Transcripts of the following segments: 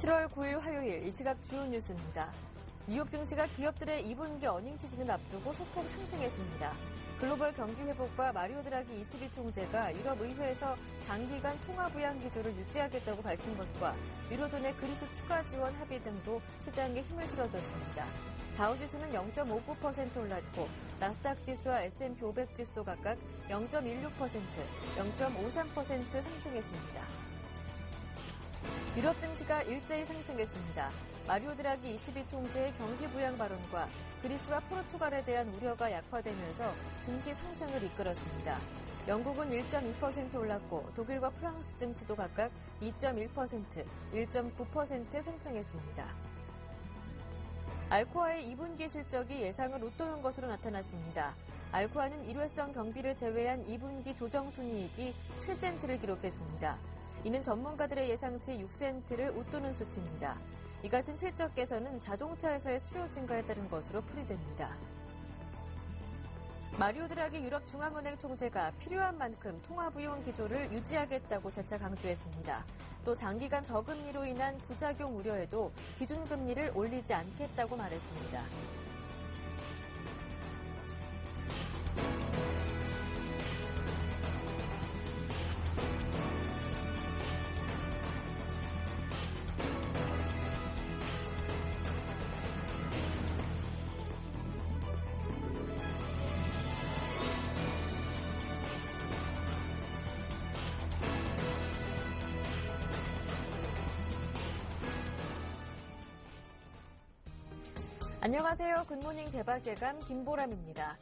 7월 9일 화요일 이 시각 주요 뉴스입니다. 뉴욕 증시가 기업들의 2분기 어닝 시즌을 앞두고 소폭 상승했습니다. 글로벌 경기 회복과 마리오 드라기 ECB 총재가 유럽의회에서 장기간 통화부양 기조를 유지하겠다고 밝힌 것과 유로존의 그리스 추가 지원 합의 등도 시장에 힘을 실어줬습니다. 다우지수는 0.59% 올랐고 나스닥 지수와 S&P 500 지수도 각각 0.16%, 0.53% 상승했습니다. 유럽 증시가 일제히 상승했습니다. 마리오 드라기 ECB 총재의 경기 부양 발언과 그리스와 포르투갈에 대한 우려가 약화되면서 증시 상승을 이끌었습니다. 영국은 1.2% 올랐고 독일과 프랑스 증시도 각각 2.1%, 1.9% 상승했습니다. 알코아의 2분기 실적이 예상을 웃도는 것으로 나타났습니다. 알코아는 일회성 경비를 제외한 2분기 조정순이익이 7센트를 기록했습니다. 이는 전문가들의 예상치 6센트를 웃도는 수치입니다. 이 같은 실적 개선은 자동차에서의 수요 증가에 따른 것으로 풀이됩니다. 마리오 드라기 유럽중앙은행 총재가 필요한 만큼 통화부양 기조를 유지하겠다고 재차 강조했습니다. 또 장기간 저금리로 인한 부작용 우려에도 기준금리를 올리지 않겠다고 말했습니다. 안녕하세요. 굿모닝 대박예감 김보람입니다.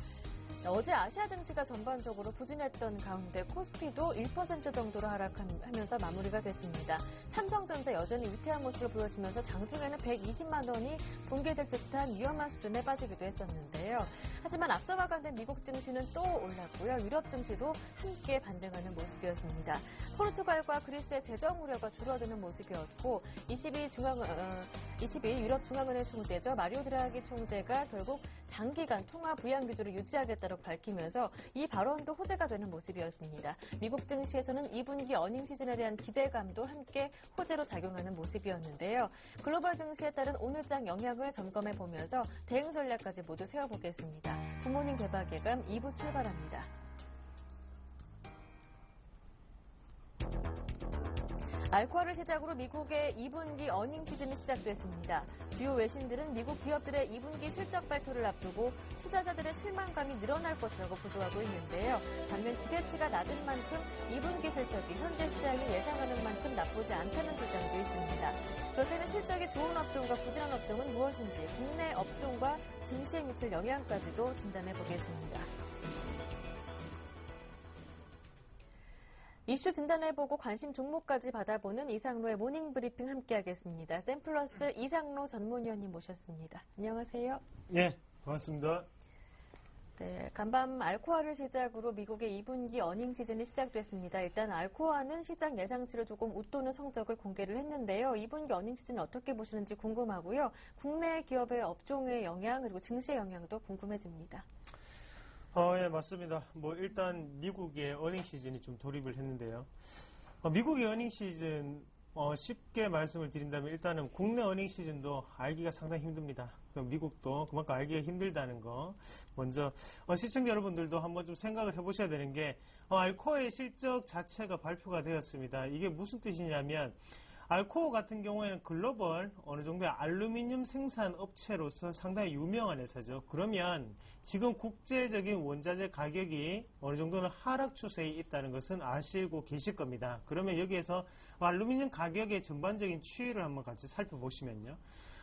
어제 아시아 증시가 전반적으로 부진했던 가운데 코스피도 1% 정도로 하락하면서 마무리가 됐습니다. 삼성전자 여전히 위태한 모습을 보여주면서 장중에는 120만 원이 붕괴될 듯한 위험한 수준에 빠지기도 했었는데요. 하지만 앞서 마감된 미국 증시는 또 올랐고요. 유럽 증시도 함께 반등하는 모습이었습니다. 포르투갈과 그리스의 재정 우려가 줄어드는 모습이었고 22 유럽중앙은행 총재죠. 마리오 드라기 총재가 결국 장기간 통화 부양 기조를 유지하겠다고 밝히면서 이 발언도 호재가 되는 모습이었습니다. 미국 증시에서는 2분기 어닝 시즌에 대한 기대감도 함께 호재로 작용하는 모습이었는데요. 글로벌 증시에 따른 오늘장 영향을 점검해 보면서 대응 전략까지 모두 세워보겠습니다. 굿모닝 대박예감 2부 출발합니다. 알코아를 시작으로 미국의 2분기 어닝 시즌이 시작됐습니다. 주요 외신들은 미국 기업들의 2분기 실적 발표를 앞두고 투자자들의 실망감이 늘어날 것이라고 보도하고 있는데요. 반면 기대치가 낮은 만큼 2분기 실적이 현재 시장이 예상하는 만큼 나쁘지 않다는 주장도 있습니다. 그렇다면 실적이 좋은 업종과 부진한 업종은 무엇인지 국내 업종과 증시에 미칠 영향까지도 진단해 보겠습니다. 이슈 진단해보고 관심 종목까지 받아보는 이상로의 모닝브리핑 함께하겠습니다. 샘플러스 이상로 전문위원님 모셨습니다. 안녕하세요. 네, 반갑습니다. 네, 간밤 알코아를 시작으로 미국의 2분기 어닝 시즌이 시작됐습니다. 일단 알코아는 시장 예상치를 조금 웃도는 성적을 공개를 했는데요. 2분기 어닝 시즌을 어떻게 보시는지 궁금하고요. 국내 기업의 업종의 영향 그리고 증시의 영향도 궁금해집니다. 예, 맞습니다. 일단 미국의 어닝 시즌이 좀 돌입을 했는데요. 미국의 어닝 시즌, 쉽게 말씀을 드린다면 일단은 국내 어닝 시즌도 알기가 상당히 힘듭니다. 미국도 그만큼 알기가 힘들다는 거. 먼저, 시청자 여러분들도 한번 좀 생각을 해보셔야 되는 게, 알코아의 실적 자체가 발표가 되었습니다. 이게 무슨 뜻이냐면, 알코아 같은 경우에는 글로벌 어느 정도의 알루미늄 생산 업체로서 상당히 유명한 회사죠. 그러면 지금 국제적인 원자재 가격이 어느 정도는 하락 추세에 있다는 것은 아시고 계실 겁니다. 그러면 여기에서 알루미늄 가격의 전반적인 추이를 한번 같이 살펴보시면요.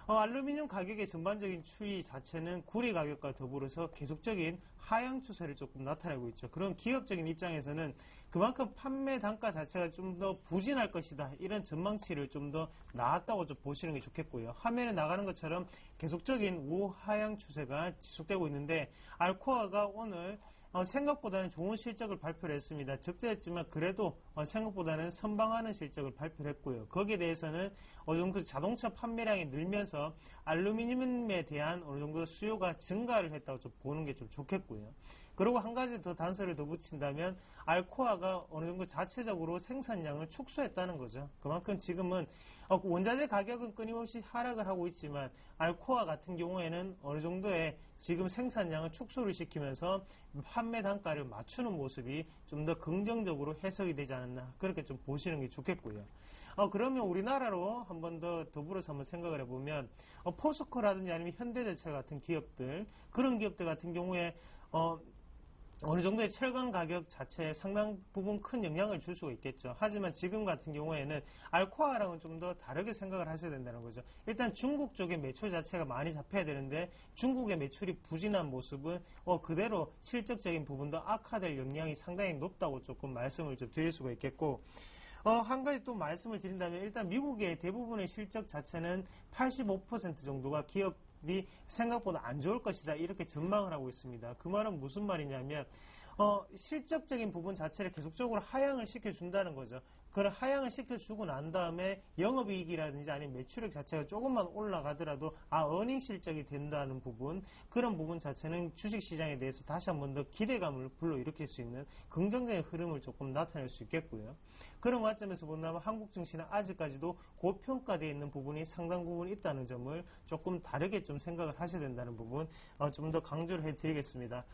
알루미늄 가격의 전반적인 추이 자체는 구리 가격과 더불어서 계속적인 하향 추세를 조금 나타내고 있죠. 그런 기업적인 입장에서는 그만큼 판매 단가 자체가 좀 더 부진할 것이다. 이런 전망치를 좀 더 나았다고 좀 보시는 게 좋겠고요. 화면에 나가는 것처럼 계속적인 우하향 추세가 지속되고 있는데 알코아가 오늘 생각보다는 좋은 실적을 발표를 했습니다. 적자였지만 그래도 생각보다는 선방하는 실적을 발표를 했고요. 거기에 대해서는 어느 정도 자동차 판매량이 늘면서 알루미늄에 대한 어느 정도 수요가 증가를 했다고 좀 보는 게 좀 좋겠고요. 그리고 한 가지 더 단서를 더 붙인다면 알코아가 어느 정도 자체적으로 생산량을 축소했다는 거죠. 그만큼 지금은 원자재 가격은 끊임없이 하락을 하고 있지만 알코아 같은 경우에는 어느 정도의 지금 생산량을 축소를 시키면서 판매 단가를 맞추는 모습이 좀 더 긍정적으로 해석이 되지 않았나 그렇게 좀 보시는 게 좋겠고요. 그러면 우리나라로 한 번 더 더불어서 한번 생각을 해보면 포스코라든지 아니면 현대제철 같은 기업들 그런 기업들 같은 경우에 어느 정도의 철강 가격 자체에 상당 부분 큰 영향을 줄 수가 있겠죠. 하지만 지금 같은 경우에는 알코아랑은 좀 더 다르게 생각을 하셔야 된다는 거죠. 일단 중국 쪽의 매출 자체가 많이 잡혀야 되는데 중국의 매출이 부진한 모습은 그대로 실적적인 부분도 악화될 영향이 상당히 높다고 조금 말씀을 좀 드릴 수가 있겠고 한 가지 또 말씀을 드린다면 일단 미국의 대부분의 실적 자체는 85% 정도가 기업이 생각보다 안 좋을 것이다 이렇게 전망을 하고 있습니다. 그 말은 무슨 말이냐면 실적적인 부분 자체를 계속적으로 하향을 시켜준다는 거죠. 그걸 하향을 시켜주고 난 다음에 영업이익이라든지 아니면 매출액 자체가 조금만 올라가더라도 어닝 실적이 된다는 부분 그런 부분 자체는 주식시장에 대해서 다시 한 번 더 기대감을 불러일으킬 수 있는 긍정적인 흐름을 조금 나타낼 수 있겠고요. 그런 관점에서 본다면 한국 증시는 아직까지도 고평가되어 있는 부분이 상당 부분 있다는 점을 조금 다르게 좀 생각을 하셔야 된다는 부분 좀 더 강조를 해드리겠습니다.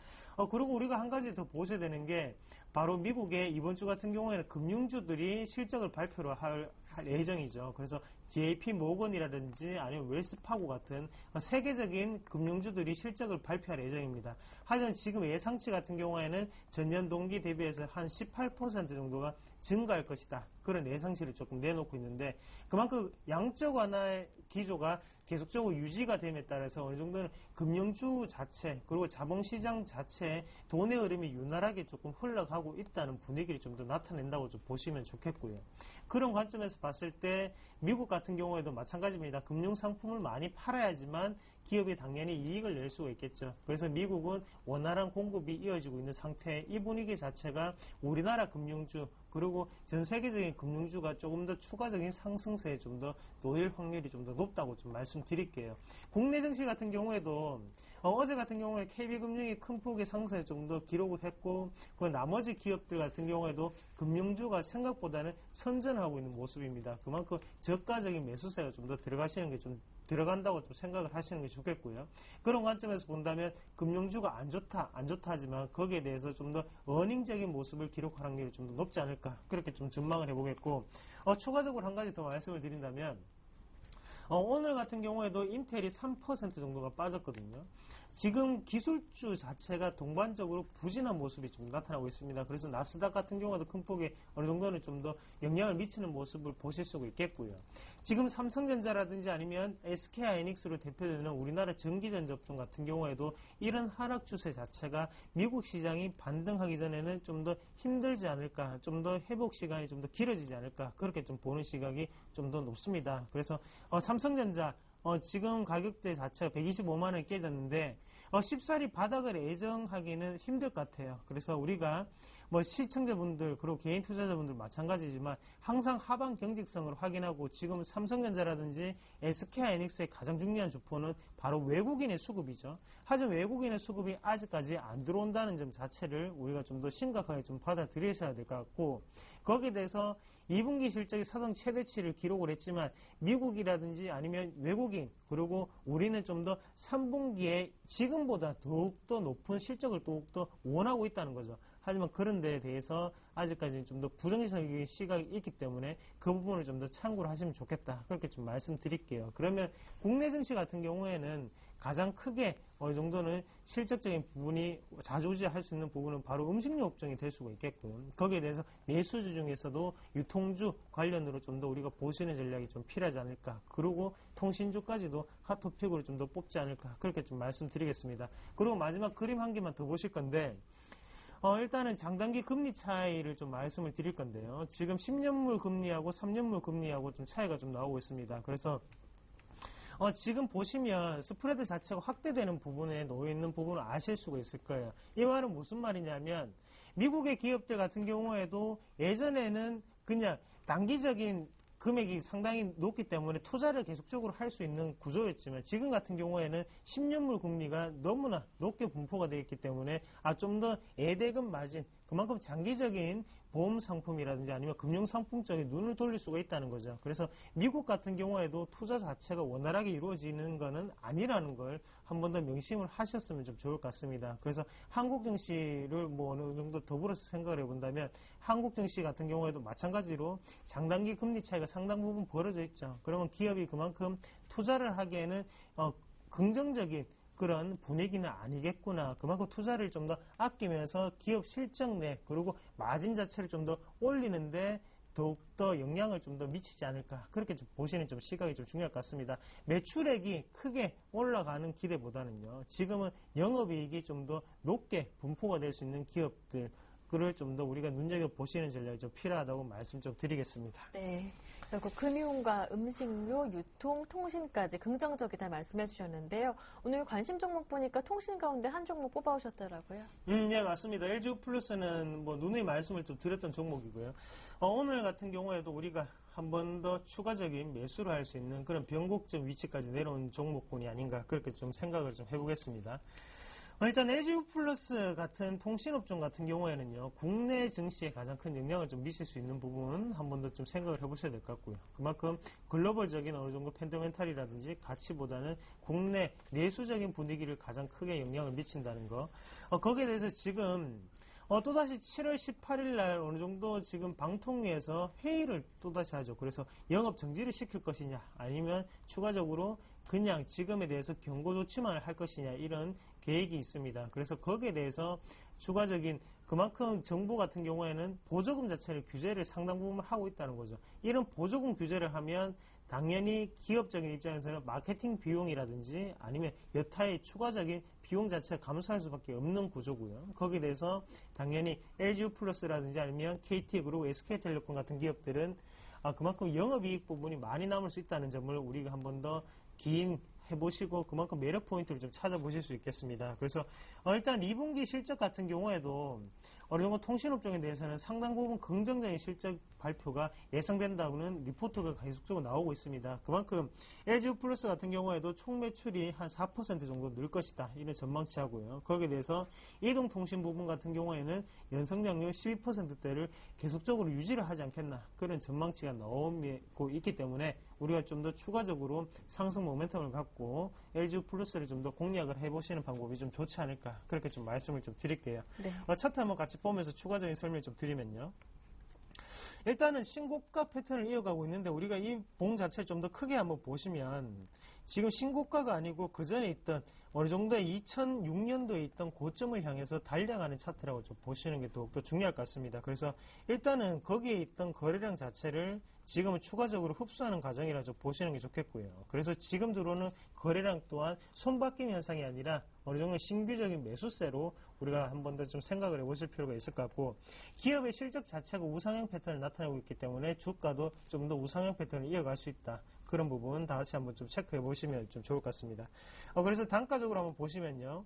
그리고 우리가 한 가지 더 보셔야 되는 게 바로 미국의 이번 주 같은 경우에는 금융주들이 실적을 발표를 할 예정이죠. 그래서 JP 모건이라든지 아니면 웰스파고 같은 세계적인 금융주들이 실적을 발표할 예정입니다. 하지만 지금 예상치 같은 경우에는 전년 동기 대비해서 한 18% 정도가 증가할 것이다. 그런 예상치를 조금 내놓고 있는데 그만큼 양적 완화의 기조가 계속적으로 유지가 됨에 따라서 어느 정도는 금융주 자체 그리고 자본시장 자체에 돈의 흐름이 유난하게 조금 흘러가고 있다는 분위기를 좀 더 나타낸다고 좀 보시면 좋겠고요. 그런 관점에서 봤을 때 미국 같은 경우에도 마찬가지입니다. 금융상품을 많이 팔아야지만 기업이 당연히 이익을 낼 수가 있겠죠. 그래서 미국은 원활한 공급이 이어지고 있는 상태에 이 분위기 자체가 우리나라 금융주 그리고 전 세계적인 금융주가 조금 더 추가적인 상승세에 좀 더 놓일 확률이 좀 더 높다고 좀 말씀드릴게요. 국내 증시 같은 경우에도 어제 같은 경우에 KB금융이 큰 폭의 상승에 좀 더 기록을 했고 그 나머지 기업들 같은 경우에도 금융주가 생각보다는 선전하고 있는 모습입니다. 그만큼 저가적인 매수세가 좀 더 들어가시는 게 좀 들어간다고 좀 생각을 하시는 게 좋겠고요. 그런 관점에서 본다면 금융주가 안 좋다 하지만 거기에 대해서 좀 더 어닝적인 모습을 기록할 확률이 좀 더 높지 않을까 그렇게 좀 전망을 해보겠고 추가적으로 한 가지 더 말씀을 드린다면 오늘 같은 경우에도 인텔이 3% 정도가 빠졌거든요. 지금 기술주 자체가 동반적으로 부진한 모습이 좀 나타나고 있습니다. 그래서 나스닥 같은 경우도 큰 폭의 어느 정도는 좀 더 영향을 미치는 모습을 보실 수가 있겠고요. 지금 삼성전자라든지 아니면 SK하이닉스로 대표되는 우리나라 전기전 접종 같은 경우에도 이런 하락 추세 자체가 미국 시장이 반등하기 전에는 좀 더 힘들지 않을까, 좀 더 회복 시간이 좀 더 길어지지 않을까 그렇게 좀 보는 시각이 좀 더 높습니다. 그래서 삼성전자 지금 가격대 자체가 125만 원이 깨졌는데 쉽사리 바닥을 예정하기는 힘들 것 같아요. 그래서 우리가 시청자분들 그리고 개인 투자자분들 마찬가지지만 항상 하방 경직성을 확인하고 지금 삼성전자라든지 SK하이닉스의 가장 중요한 주포는 바로 외국인의 수급이죠. 하지만 외국인의 수급이 아직까지 안 들어온다는 점 자체를 우리가 좀 더 심각하게 좀 받아들이셔야 될 것 같고 거기에 대해서 2분기 실적이 사상 최대치를 기록을 했지만 미국이라든지 아니면 외국인 그리고 우리는 좀 더 3분기에 지금보다 더욱더 높은 실적을 더욱더 원하고 있다는 거죠. 하지만 그런 데에 대해서 아직까지는 좀 더 부정적인 시각이 있기 때문에 그 부분을 좀 더 참고를 하시면 좋겠다. 그렇게 좀 말씀드릴게요. 그러면 국내 증시 같은 경우에는 가장 크게 어느 정도는 실적적인 부분이 좌지우지할 수 있는 부분은 바로 음식료 업종이 될 수가 있겠고요. 거기에 대해서 내수주 중에서도 유통주 관련으로 좀 더 우리가 보시는 전략이 좀 필요하지 않을까. 그리고 통신주까지도 핫토픽으로 좀 더 뽑지 않을까. 그렇게 좀 말씀드리겠습니다. 그리고 마지막 그림 한 개만 더 보실 건데 일단은 장단기 금리 차이를 좀 말씀을 드릴 건데요. 지금 10년물 금리하고 3년물 금리하고 좀 차이가 좀 나오고 있습니다. 그래서 지금 보시면 스프레드 자체가 확대되는 부분에 놓여있는 부분을 아실 수가 있을 거예요. 이 말은 무슨 말이냐면 미국의 기업들 같은 경우에도 예전에는 그냥 단기적인 금액이 상당히 높기 때문에 투자를 계속적으로 할 수 있는 구조였지만 지금 같은 경우에는 10년물 금리가 너무나 높게 분포가 되어 있기 때문에 좀 더 예대금 마진, 그만큼 장기적인 보험 상품이라든지 아니면 금융 상품 쪽에 눈을 돌릴 수가 있다는 거죠. 그래서 미국 같은 경우에도 투자 자체가 원활하게 이루어지는 것은 아니라는 걸 한 번 더 명심을 하셨으면 좀 좋을 것 같습니다. 그래서 한국 증시를 뭐 어느 정도 더불어서 생각을 해본다면 한국 증시 같은 경우에도 마찬가지로 장단기 금리 차이가 상당 부분 벌어져 있죠. 그러면 기업이 그만큼 투자를 하기에는 긍정적인 그런 분위기는 아니겠구나. 그만큼 투자를 좀 더 아끼면서 기업 실적 내 그리고 마진 자체를 좀 더 올리는데 더욱더 영향을 좀 더 미치지 않을까. 그렇게 좀 보시는 좀 시각이 좀 중요할 것 같습니다. 매출액이 크게 올라가는 기대보다는요. 지금은 영업이익이 좀 더 높게 분포가 될 수 있는 기업들 그를 좀 더 우리가 눈여겨보시는 전략이 좀 필요하다고 말씀 좀 드리겠습니다. 네. 결국 금융과 음식료, 유통, 통신까지 긍정적이다 말씀해 주셨는데요. 오늘 관심 종목 보니까 통신 가운데 한 종목 뽑아오셨더라고요. 네, 맞습니다. LG 플러스는 뭐 누누이 말씀을 좀 드렸던 종목이고요. 오늘 같은 경우에도 우리가 한 번 더 추가적인 매수를 할 수 있는 그런 변곡점 위치까지 내려온 종목군이 아닌가 그렇게 좀 생각을 좀 해보겠습니다. 일단 LG 플러스 같은 통신업종 같은 경우에는요, 국내 증시에 가장 큰 영향을 좀 미칠 수 있는 부분 한 번 더 좀 생각을 해보셔야 될 것 같고요. 그만큼 글로벌적인 어느 정도 팬더멘탈이라든지 가치보다는 국내 내수적인 분위기를 가장 크게 영향을 미친다는 거. 거기에 대해서 지금 또다시 7월 18일 날 어느 정도 지금 방통위에서 회의를 또다시 하죠. 그래서 영업 정지를 시킬 것이냐 아니면 추가적으로 그냥 지금에 대해서 경고 조치만 할 것이냐 이런 계획이 있습니다. 그래서 거기에 대해서 추가적인 그만큼 정부 같은 경우에는 보조금 자체를 규제를 상당 부분 하고 있다는 거죠. 이런 보조금 규제를 하면 당연히 기업적인 입장에서는 마케팅 비용이라든지 아니면 여타의 추가적인 비용 자체가 감소할 수밖에 없는 구조고요. 거기에 대해서 당연히 LG 플러스라든지 아니면 KT 그리고 SK텔레콤 같은 기업들은 그만큼 영업이익 부분이 많이 남을 수 있다는 점을 우리가 한 번 더 긴 해보시고 그만큼 매력 포인트를 좀 찾아보실 수 있겠습니다. 그래서 일단 2분기 실적 같은 경우에도 어느 정도 통신업종에 대해서는 상당 부분 긍정적인 실적 발표가 예상된다고는 리포트가 계속적으로 나오고 있습니다. 그만큼 LG 플러스 같은 경우에도 총 매출이 한 4% 정도 늘 것이다. 이런 전망치 하고요. 거기에 대해서 이동통신 부분 같은 경우에는 연성장률 12%대를 계속적으로 유지를 하지 않겠나. 그런 전망치가 나오고 있기 때문에 우리가 좀 더 추가적으로 상승 모멘텀을 갖고 LG 플러스를 좀 더 공략을 해보시는 방법이 좀 좋지 않을까. 그렇게 좀 말씀을 좀 드릴게요. 네. 차트 한번 같이 보면서 추가적인 설명을 좀 드리면요. 일단은 신고가 패턴을 이어가고 있는데 우리가 이 봉 자체를 좀 더 크게 한번 보시면 지금 신고가가 아니고 그 전에 있던 어느 정도 2006년도에 있던 고점을 향해서 달려가는 차트라고 좀 보시는 게 더욱더 중요할 것 같습니다. 그래서 일단은 거기에 있던 거래량 자체를 지금은 추가적으로 흡수하는 과정이라 좀 보시는 게 좋겠고요. 그래서 지금 들어오는 거래량 또한 손바뀜 현상이 아니라 어느 정도 신규적인 매수세로 우리가 한 번 더 좀 생각을 해보실 필요가 있을 것 같고 기업의 실적 자체가 우상향 패턴을 나타내고 있기 때문에 주가도 좀 더 우상향 패턴을 이어갈 수 있다. 그런 부분 다 같이 한번 좀 체크해 보시면 좀 좋을 것 같습니다. 그래서 단가적으로 한번 보시면요.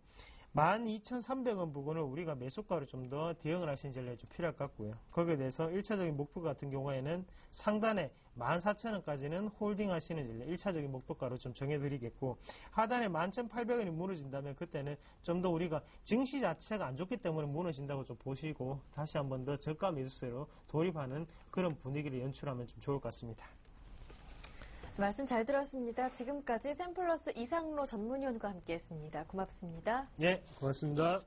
12,300원 부근을 우리가 매수가로 좀 더 대응을 하시는 전략이 좀 필요할 것 같고요. 거기에 대해서 1차적인 목표 같은 경우에는 상단에 14,000원까지는 홀딩 하시는 전략 1차적인 목표가로 좀 정해드리겠고 하단에 11,800원이 무너진다면 그때는 좀 더 우리가 증시 자체가 안 좋기 때문에 무너진다고 좀 보시고 다시 한번 더 저가 매수세로 돌입하는 그런 분위기를 연출하면 좀 좋을 것 같습니다. 말씀 잘 들었습니다. 지금까지 샘플러스 이상로 전문위원과 함께했습니다. 고맙습니다. 네, 고맙습니다.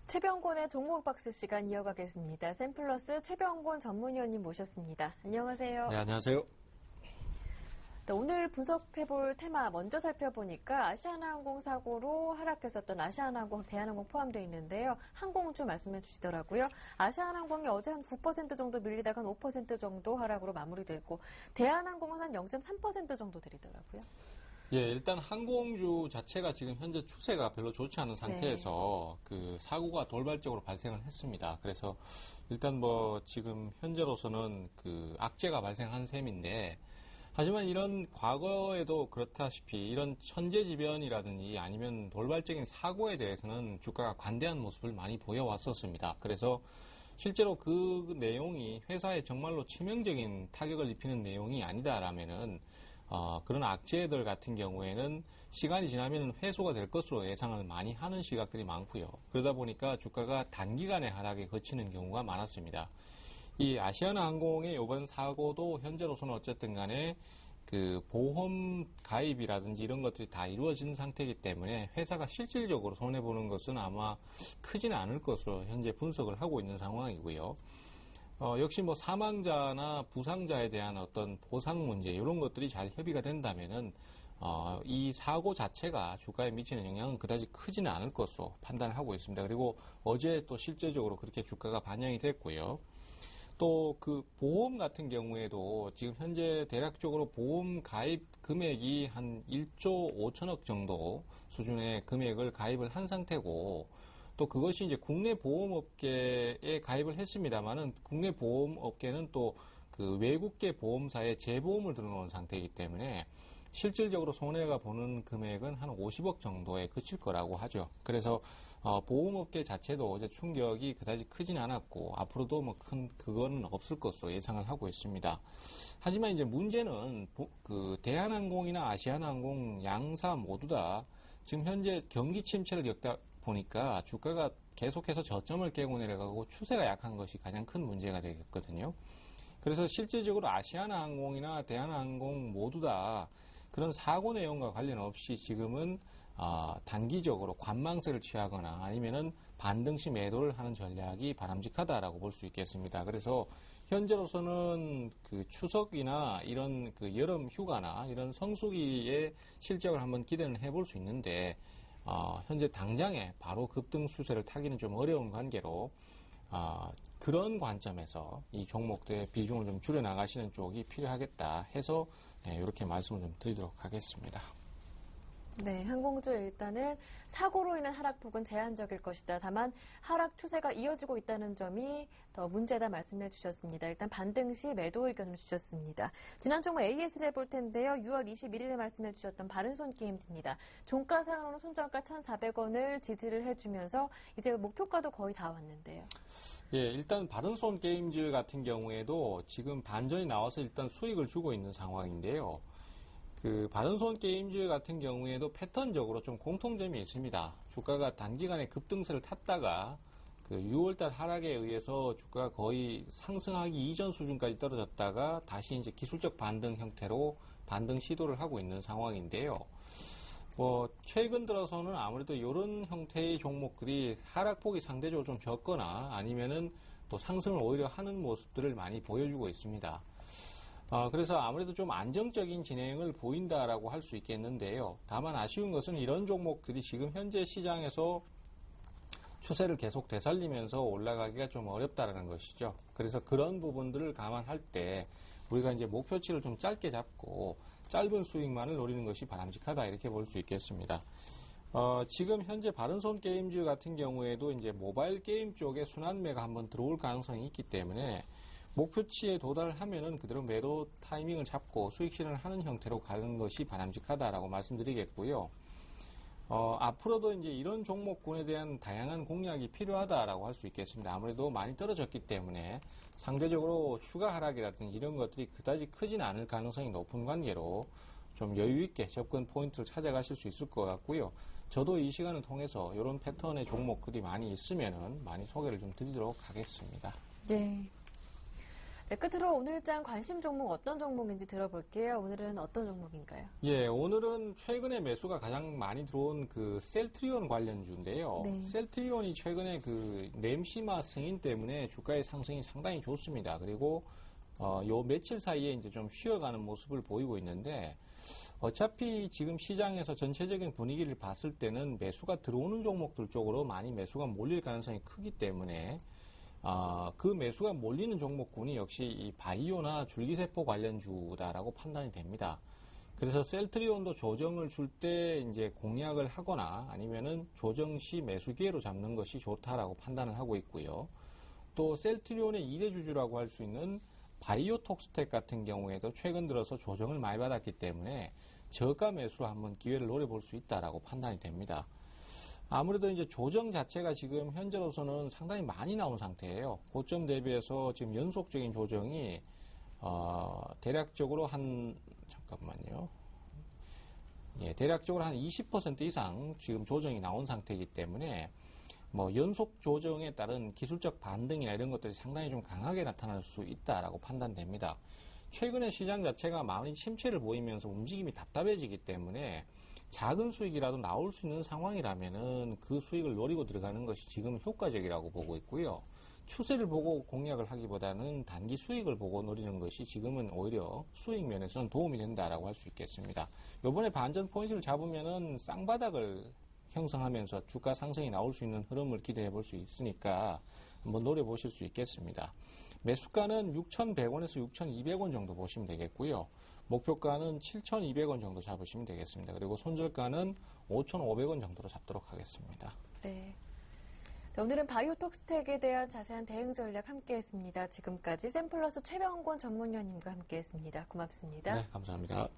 최병곤의 종목박스 시간 이어가겠습니다. 샘플러스 최병곤 전문위원님 모셨습니다. 안녕하세요. 네, 안녕하세요. 오늘 분석해볼 테마 먼저 살펴보니까 아시아나항공 사고로 하락했었던 아시아나항공, 대한항공 포함되어 있는데요. 항공주 말씀해 주시더라고요. 아시아나항공이 어제 한 9% 정도 밀리다가 한 5% 정도 하락으로 마무리됐고 대한항공은 한 0.3% 정도 내리더라고요. 예, 일단 항공주 자체가 지금 현재 추세가 별로 좋지 않은 상태에서 그 사고가 돌발적으로 발생을 했습니다. 그래서 일단 뭐 지금 현재로서는 그 악재가 발생한 셈인데 하지만 이런 과거에도 그렇다시피 이런 천재지변이라든지 아니면 돌발적인 사고에 대해서는 주가가 관대한 모습을 많이 보여왔었습니다. 그래서 실제로 그 내용이 회사에 정말로 치명적인 타격을 입히는 내용이 아니다라면은 그런 악재들 같은 경우에는 시간이 지나면 회수가 될 것으로 예상을 많이 하는 시각들이 많고요. 그러다 보니까 주가가 단기간에 하락에 거치는 경우가 많았습니다. 이 아시아나항공의 이번 사고도 현재로서는 어쨌든 간에 그 보험 가입이라든지 이런 것들이 다 이루어진 상태이기 때문에 회사가 실질적으로 손해보는 것은 아마 크지는 않을 것으로 현재 분석을 하고 있는 상황이고요. 역시 뭐 사망자나 부상자에 대한 어떤 보상 문제 이런 것들이 잘 협의가 된다면은 이 사고 자체가 주가에 미치는 영향은 그다지 크지는 않을 것으로 판단을 하고 있습니다. 그리고 어제 또 실제적으로 그렇게 주가가 반영이 됐고요. 또 그 보험 같은 경우에도 지금 현재 대략적으로 보험 가입 금액이 한 1조 5천억 정도 수준의 금액을 가입을 한 상태고 또 그것이 이제 국내 보험업계에 가입을 했습니다만은 국내 보험업계는 또 그 외국계 보험사에 재보험을 들어놓은 상태이기 때문에 실질적으로 손해가 보는 금액은 한 50억 정도에 그칠 거라고 하죠. 그래서 보험업계 자체도 어제 충격이 그다지 크진 않았고 앞으로도 뭐 큰 그거는 없을 것으로 예상을 하고 있습니다. 하지만 이제 문제는 그 대한항공이나 아시아나항공 양사 모두 다 지금 현재 경기 침체를 겪다 보니까 주가가 계속해서 저점을 깨고 내려가고 추세가 약한 것이 가장 큰 문제가 되겠거든요. 그래서 실질적으로 아시아나항공이나 대한항공 모두 다 그런 사고 내용과 관련 없이 지금은 단기적으로 관망세를 취하거나 아니면은 반등시 매도를 하는 전략이 바람직하다라고 볼 수 있겠습니다. 그래서 현재로서는 그 추석이나 이런 그 여름 휴가나 이런 성수기에 실적을 한번 기대는 해볼 수 있는데 현재 당장에 바로 급등 추세를 타기는 좀 어려운 관계로 그런 관점에서 이 종목들의 비중을 좀 줄여 나가시는 쪽이 필요하겠다 해서 이렇게 말씀을 좀 드리도록 하겠습니다. 네, 항공주 일단은 사고로 인한 하락폭은 제한적일 것이다. 다만 하락 추세가 이어지고 있다는 점이 더 문제다 말씀해 주셨습니다. 일단 반등 시 매도 의견을 주셨습니다. 지난 종목 AS를 해볼 텐데요. 6월 21일에 말씀해 주셨던 바른손 게임즈입니다. 종가상으로는 손절가 1,400원을 지지를 해주면서 이제 목표가도 거의 다 왔는데요. 예, 일단 바른손 게임즈 같은 경우에도 지금 반전이 나와서 일단 수익을 주고 있는 상황인데요. 그 바른손 게임즈 같은 경우에도 패턴적으로 좀 공통점이 있습니다. 주가가 단기간에 급등세를 탔다가 그 6월달 하락에 의해서 주가가 거의 상승하기 이전 수준까지 떨어졌다가 다시 이제 기술적 반등 형태로 반등 시도를 하고 있는 상황인데요. 뭐 최근 들어서는 아무래도 이런 형태의 종목들이 하락폭이 상대적으로 좀 적거나 아니면은 또 상승을 오히려 하는 모습들을 많이 보여주고 있습니다. 그래서 아무래도 좀 안정적인 진행을 보인다라고 할 수 있겠는데요. 다만 아쉬운 것은 이런 종목들이 지금 현재 시장에서 추세를 계속 되살리면서 올라가기가 좀 어렵다라는 것이죠. 그래서 그런 부분들을 감안할 때 우리가 이제 목표치를 좀 짧게 잡고 짧은 수익만을 노리는 것이 바람직하다 이렇게 볼 수 있겠습니다. 지금 현재 바른손 게임즈 같은 경우에도 이제 모바일 게임 쪽에 순환매가 한번 들어올 가능성이 있기 때문에 목표치에 도달하면은 그대로 매도 타이밍을 잡고 수익 실현을 하는 형태로 가는 것이 바람직하다라고 말씀드리겠고요. 앞으로도 이제 이런 종목군에 대한 다양한 공략이 필요하다라고 할 수 있겠습니다. 아무래도 많이 떨어졌기 때문에 상대적으로 추가 하락이라든지 이런 것들이 그다지 크지는 않을 가능성이 높은 관계로 좀 여유 있게 접근 포인트를 찾아가실 수 있을 것 같고요. 저도 이 시간을 통해서 이런 패턴의 종목들이 많이 있으면은 많이 소개를 좀 드리도록 하겠습니다. 네. 네, 끝으로 오늘장 관심 종목 어떤 종목인지 들어볼게요. 오늘은 어떤 종목인가요? 예, 오늘은 최근에 매수가 가장 많이 들어온 그 셀트리온 관련주인데요. 네. 셀트리온이 최근에 그 램시마 승인 때문에 주가의 상승이 상당히 좋습니다. 그리고 요 며칠 사이에 이제 좀 쉬어가는 모습을 보이고 있는데, 어차피 지금 시장에서 전체적인 분위기를 봤을 때는 매수가 들어오는 종목들 쪽으로 많이 매수가 몰릴 가능성이 크기 때문에, 그 매수가 몰리는 종목군이 역시 이 바이오나 줄기세포 관련주다라고 판단이 됩니다. 그래서 셀트리온도 조정을 줄 때 이제 공략을 하거나 아니면은 조정 시 매수 기회로 잡는 것이 좋다라고 판단을 하고 있고요. 또 셀트리온의 2대 주주라고 할 수 있는 바이오톡스텍 같은 경우에도 최근 들어서 조정을 많이 받았기 때문에 저가 매수로 한번 기회를 노려볼 수 있다라고 판단이 됩니다. 아무래도 이제 조정 자체가 지금 현재로서는 상당히 많이 나온 상태예요. 고점 대비해서 지금 연속적인 조정이 대략적으로 대략적으로 한 20% 이상 지금 조정이 나온 상태이기 때문에 뭐 연속 조정에 따른 기술적 반등이나 이런 것들이 상당히 좀 강하게 나타날 수 있다라고 판단됩니다. 최근에 시장 자체가 많이 침체를 보이면서 움직임이 답답해지기 때문에 작은 수익이라도 나올 수 있는 상황이라면은 그 수익을 노리고 들어가는 것이 지금 효과적이라고 보고 있고요. 추세를 보고 공략을 하기보다는 단기 수익을 보고 노리는 것이 지금은 오히려 수익 면에서는 도움이 된다라고 할 수 있겠습니다. 요번에 반전 포인트를 잡으면은 쌍바닥을 형성하면서 주가 상승이 나올 수 있는 흐름을 기대해 볼 수 있으니까 한번 노려보실 수 있겠습니다. 매수가는 6,100원에서 6,200원 정도 보시면 되겠고요. 목표가는 7,200원 정도 잡으시면 되겠습니다. 그리고 손절가는 5,500원 정도로 잡도록 하겠습니다. 네. 오늘은 바이오톡스텍에 대한 자세한 대응 전략 함께했습니다. 지금까지 샘플러스 최병권 전문위원님과 함께했습니다. 고맙습니다. 네, 감사합니다.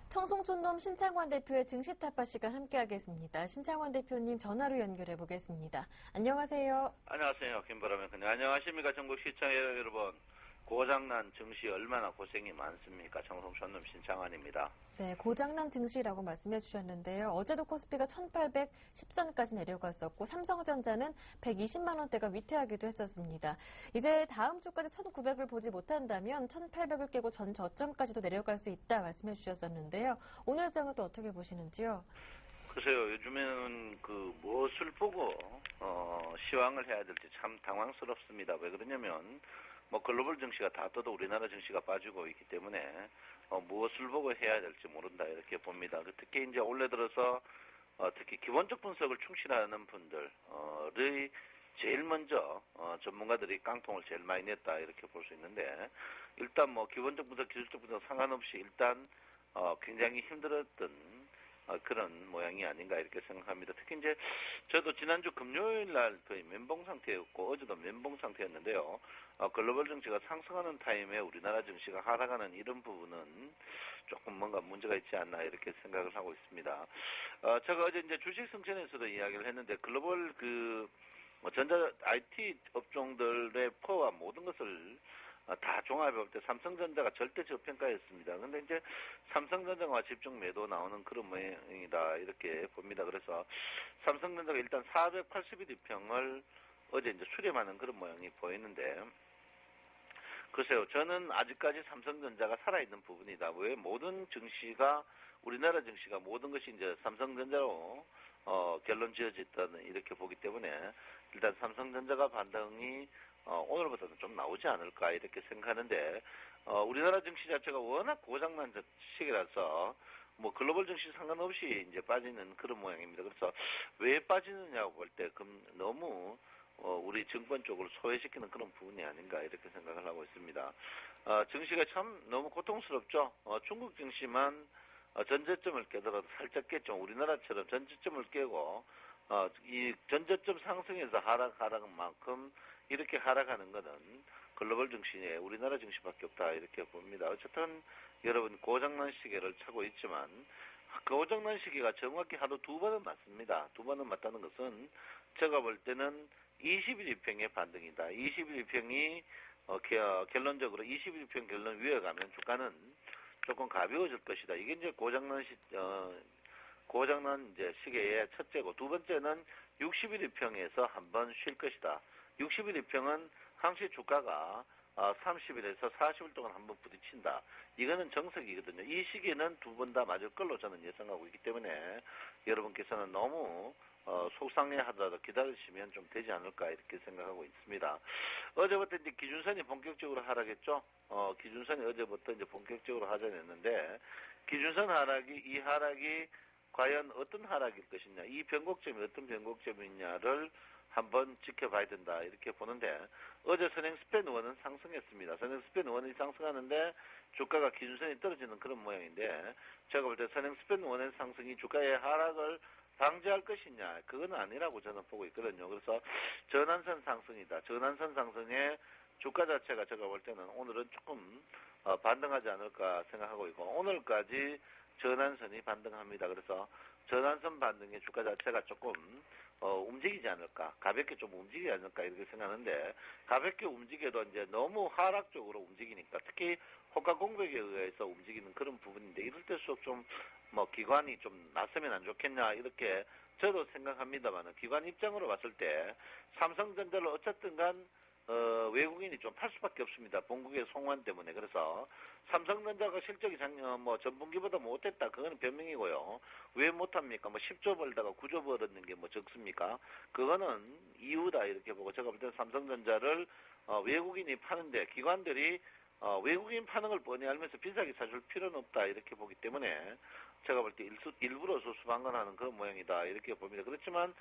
청송촌돔 신창환 대표의 증시타파 시간 함께하겠습니다. 신창환 대표님 전화로 연결해 보겠습니다. 안녕하세요. 안녕하세요. 김보라입니다. 안녕하십니까. 전국 시청자 여러분. 고장난 증시 얼마나 고생이 많습니까? 청송촌돔 신창환입니다. 네, 고장난 증시라고 말씀해 주셨는데요. 어제도 코스피가 1810선까지 내려갔었고 삼성전자는 120만 원대가 위태하기도 했었습니다. 이제 다음 주까지 1900을 보지 못한다면 1800을 깨고 전 저점까지도 내려갈 수 있다 말씀해 주셨었는데요. 오늘 장은 또 어떻게 보시는지요? 글쎄요. 요즘에는 무엇을 보고 시황을 해야 될지 참 당황스럽습니다. 왜 그러냐면 글로벌 증시가 다 떠도 우리나라 증시가 빠지고 있기 때문에 무엇을 보고 해야 될지 모른다 이렇게 봅니다. 특히 이제 올해 들어서 특히 기본적 분석을 충실하는 분들의 제일 먼저 전문가들이 깡통을 제일 많이 냈다 이렇게 볼 수 있는데, 일단 기본적 분석, 기술적 분석 상관없이 일단 굉장히 힘들었던 그런 모양이 아닌가 이렇게 생각합니다. 특히 이제 저도 지난주 금요일 날 거의 멘붕 상태였고 어제도 멘붕 상태였는데요. 글로벌 증시가 상승하는 타임에 우리나라 증시가 하락하는 이런 부분은 조금 뭔가 문제가 있지 않나 이렇게 생각을 하고 있습니다. 제가 어제 이제 주식 승천에서도 이야기를 했는데 글로벌 전자 IT 업종들의 퍼와 모든 것을 다 종합해 볼 때 삼성전자가 절대 저평가였습니다. 근데 이제 삼성전자가 집중 매도 나오는 그런 모양이다 이렇게 봅니다. 그래서 삼성전자가 일단 481평을 어제 이제 수렴하는 그런 모양이 보이는데, 글쎄요, 저는 아직까지 삼성전자가 살아있는 부분이다. 왜 모든 증시가, 우리나라 증시가 모든 것이 이제 삼성전자로 결론 지어졌다는 이렇게 보기 때문에 일단 삼성전자가 반등이 오늘보다는 좀 나오지 않을까 이렇게 생각하는데, 우리나라 증시 자체가 워낙 고장난 시기라서 글로벌 증시 상관없이 이제 빠지는 그런 모양입니다. 그래서 왜 빠지느냐고 볼 때 너무 우리 증권 쪽을 소외시키는 그런 부분이 아닌가 이렇게 생각을 하고 있습니다. 증시가 참 너무 고통스럽죠. 중국 증시만 전저점을 깨더라도 살짝 깼죠. 우리나라처럼 전저점을 깨고 이 전저점 상승에서 하락하는 만큼 이렇게 하락하는 것은 글로벌 증시에 우리나라 증시밖에 없다 이렇게 봅니다. 어쨌든 여러분 고장난 시계를 차고 있지만 고장난 시기가 정확히 하루 두 번은 맞습니다. 두 번은 맞다는 것은 제가 볼 때는 21일평의 반등이다. 21일평이 결론적으로 21일평 결론 위에 가면 주가는 조금 가벼워질 것이다. 이게 이제 고장난 고장난 이제 시계의 첫째고, 두 번째는 60일 이평에서 한번 쉴 것이다. 60일 이평은 항시 주가가 30일에서 40일 동안 한번 부딪힌다. 이거는 정석이거든요. 이 시기는 두 번 다 맞을 걸로 저는 예상하고 있기 때문에 여러분께서는 너무 속상해하더라도 기다리시면 좀 되지 않을까 이렇게 생각하고 있습니다. 어제부터 이제 기준선이 본격적으로 하락했죠. 기준선이 어제부터 이제 본격적으로 하락했는데, 기준선 하락이, 이 하락이 과연 어떤 하락일 것이냐, 이 변곡점이 어떤 변곡점이냐를 한번 지켜봐야 된다 이렇게 보는데, 어제 선행 스팬 원은 상승했습니다. 선행 스팬 원이 상승하는데 주가가 기준선이 떨어지는 그런 모양인데, 제가 볼 때 선행 스팬 원의 상승이 주가의 하락을 방지할 것이냐, 그건 아니라고 저는 보고 있거든요. 그래서 전환선 상승이다. 전환선 상승에 주가 자체가 제가 볼 때는 오늘은 조금 반등하지 않을까 생각하고 있고, 오늘까지 전환선이 반등합니다. 그래서 전환선 반등의 주가 자체가 조금 움직이지 않을까, 가볍게 좀 움직이지 않을까 이렇게 생각하는데, 가볍게 움직여도 이제 너무 하락 쪽으로 움직이니까, 특히 호가 공백에 의해서 움직이는 그런 부분인데, 이럴 때일수록 좀 기관이 좀 났으면 안 좋겠냐 이렇게 저도 생각합니다만, 기관 입장으로 봤을 때 삼성전자를 어쨌든 간 외국인이 좀 팔 수밖에 없습니다. 본국의 송환 때문에. 그래서 삼성전자가 실적이 전분기보다 못했다, 그거는 변명이고요. 왜 못합니까? 10조 벌다가 9조 벌었는 게 적습니까? 그거는 이유다 이렇게 보고, 제가 볼 때는 삼성전자를 외국인이 파는데, 기관들이 외국인 파는 걸 뻔히 알면서 비싸게 사줄 필요는 없다 이렇게 보기 때문에, 제가 볼 때 일부러 수수방관하는 그런 모양이다 이렇게 봅니다. 그렇지만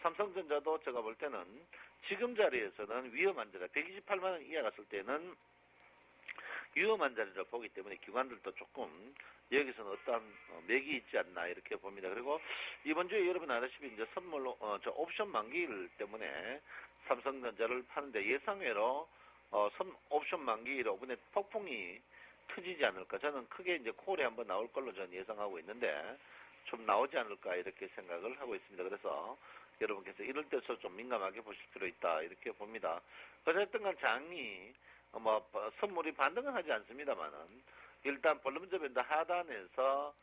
삼성전자도 제가 볼 때는 지금 자리에서는 위험한 자리, 128만 원 이하 갔을 때는 위험한 자리를 보기 때문에 기관들도 조금 여기서는 어떠한 맥이 있지 않나 이렇게 봅니다. 그리고 이번 주에 여러분 아시다시피 이제 선물로 옵션 만기일 때문에 삼성전자를 파는데, 예상외로 옵션 만기일 5분에 폭풍이 터지지 않을까. 저는 크게 이제 콜이 한번 나올 걸로 저는 예상하고 있는데, 좀 나오지 않을까 이렇게 생각을 하고 있습니다. 그래서 여러분께서 이럴 때서 좀 민감하게 보실 필요 있다 이렇게 봅니다. 어쨌든 간 장이 선물이 반등은 하지 않습니다만은, 일단 볼륨저 밴드 하단에서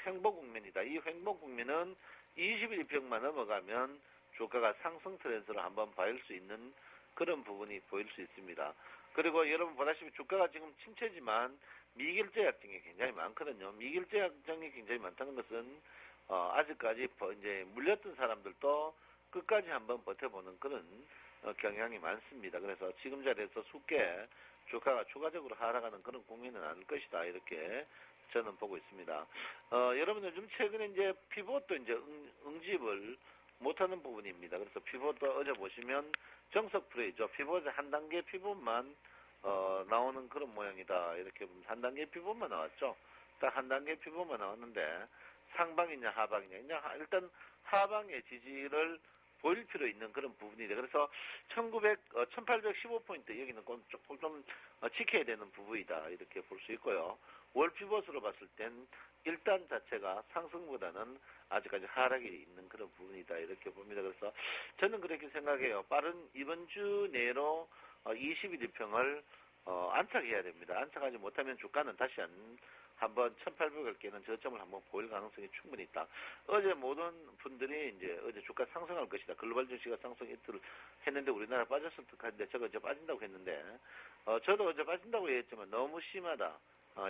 횡보 국면이다. 이 횡보 국면은 20일 이평만 넘어가면 주가가 상승 트렌드를 한번 봐줄 수 있는 그런 부분이 보일 수 있습니다. 그리고 여러분 보다시피 주가가 지금 침체지만 미결제 약정이 굉장히 많거든요. 미결제 약정이 굉장히 많다는 것은 아직까지 이제 물렸던 사람들도 끝까지 한번 버텨보는 그런 경향이 많습니다. 그래서 지금 자리에서 쉽게 주가가 추가적으로 하락하는 그런 국면은 아닐 것이다 이렇게 저는 보고 있습니다. 여러분 요즘 최근에 이제 피봇도 이제 응집을 못하는 부분입니다. 그래서 피봇도 어제 보시면 정석 프레이죠. 피봇의 한 단계 피봇만 나오는 그런 모양이다 이렇게 보면, 한 단계 피봇만 나왔죠. 딱 한 단계 피봇만 나왔는데 상방이냐 하방이냐, 일단 하방의 지지를 보일 필요 있는 그런 부분이다. 그래서 1815포인트 여기는 조금 좀 지켜야 되는 부분이다 이렇게 볼 수 있고요. 월 피벗으로 봤을 땐 일단 자체가 상승보다는 아직까지 하락이 있는 그런 부분이다 이렇게 봅니다. 그래서 저는 그렇게 생각해요. 빠른 이번 주 내로 20일 이평을 안착해야 됩니다. 안착하지 못하면 주가는 다시 한번 1800을 깨는 저점을 한번 보일 가능성이 충분히 있다. 어제 모든 분들이 이제 어제 주가 상승할 것이다. 글로벌 증시가 상승 이틀 했는데 우리나라 빠졌을 듯한데, 제가 어제 빠진다고 했는데, 저도 어제 빠진다고 했지만 너무 심하다.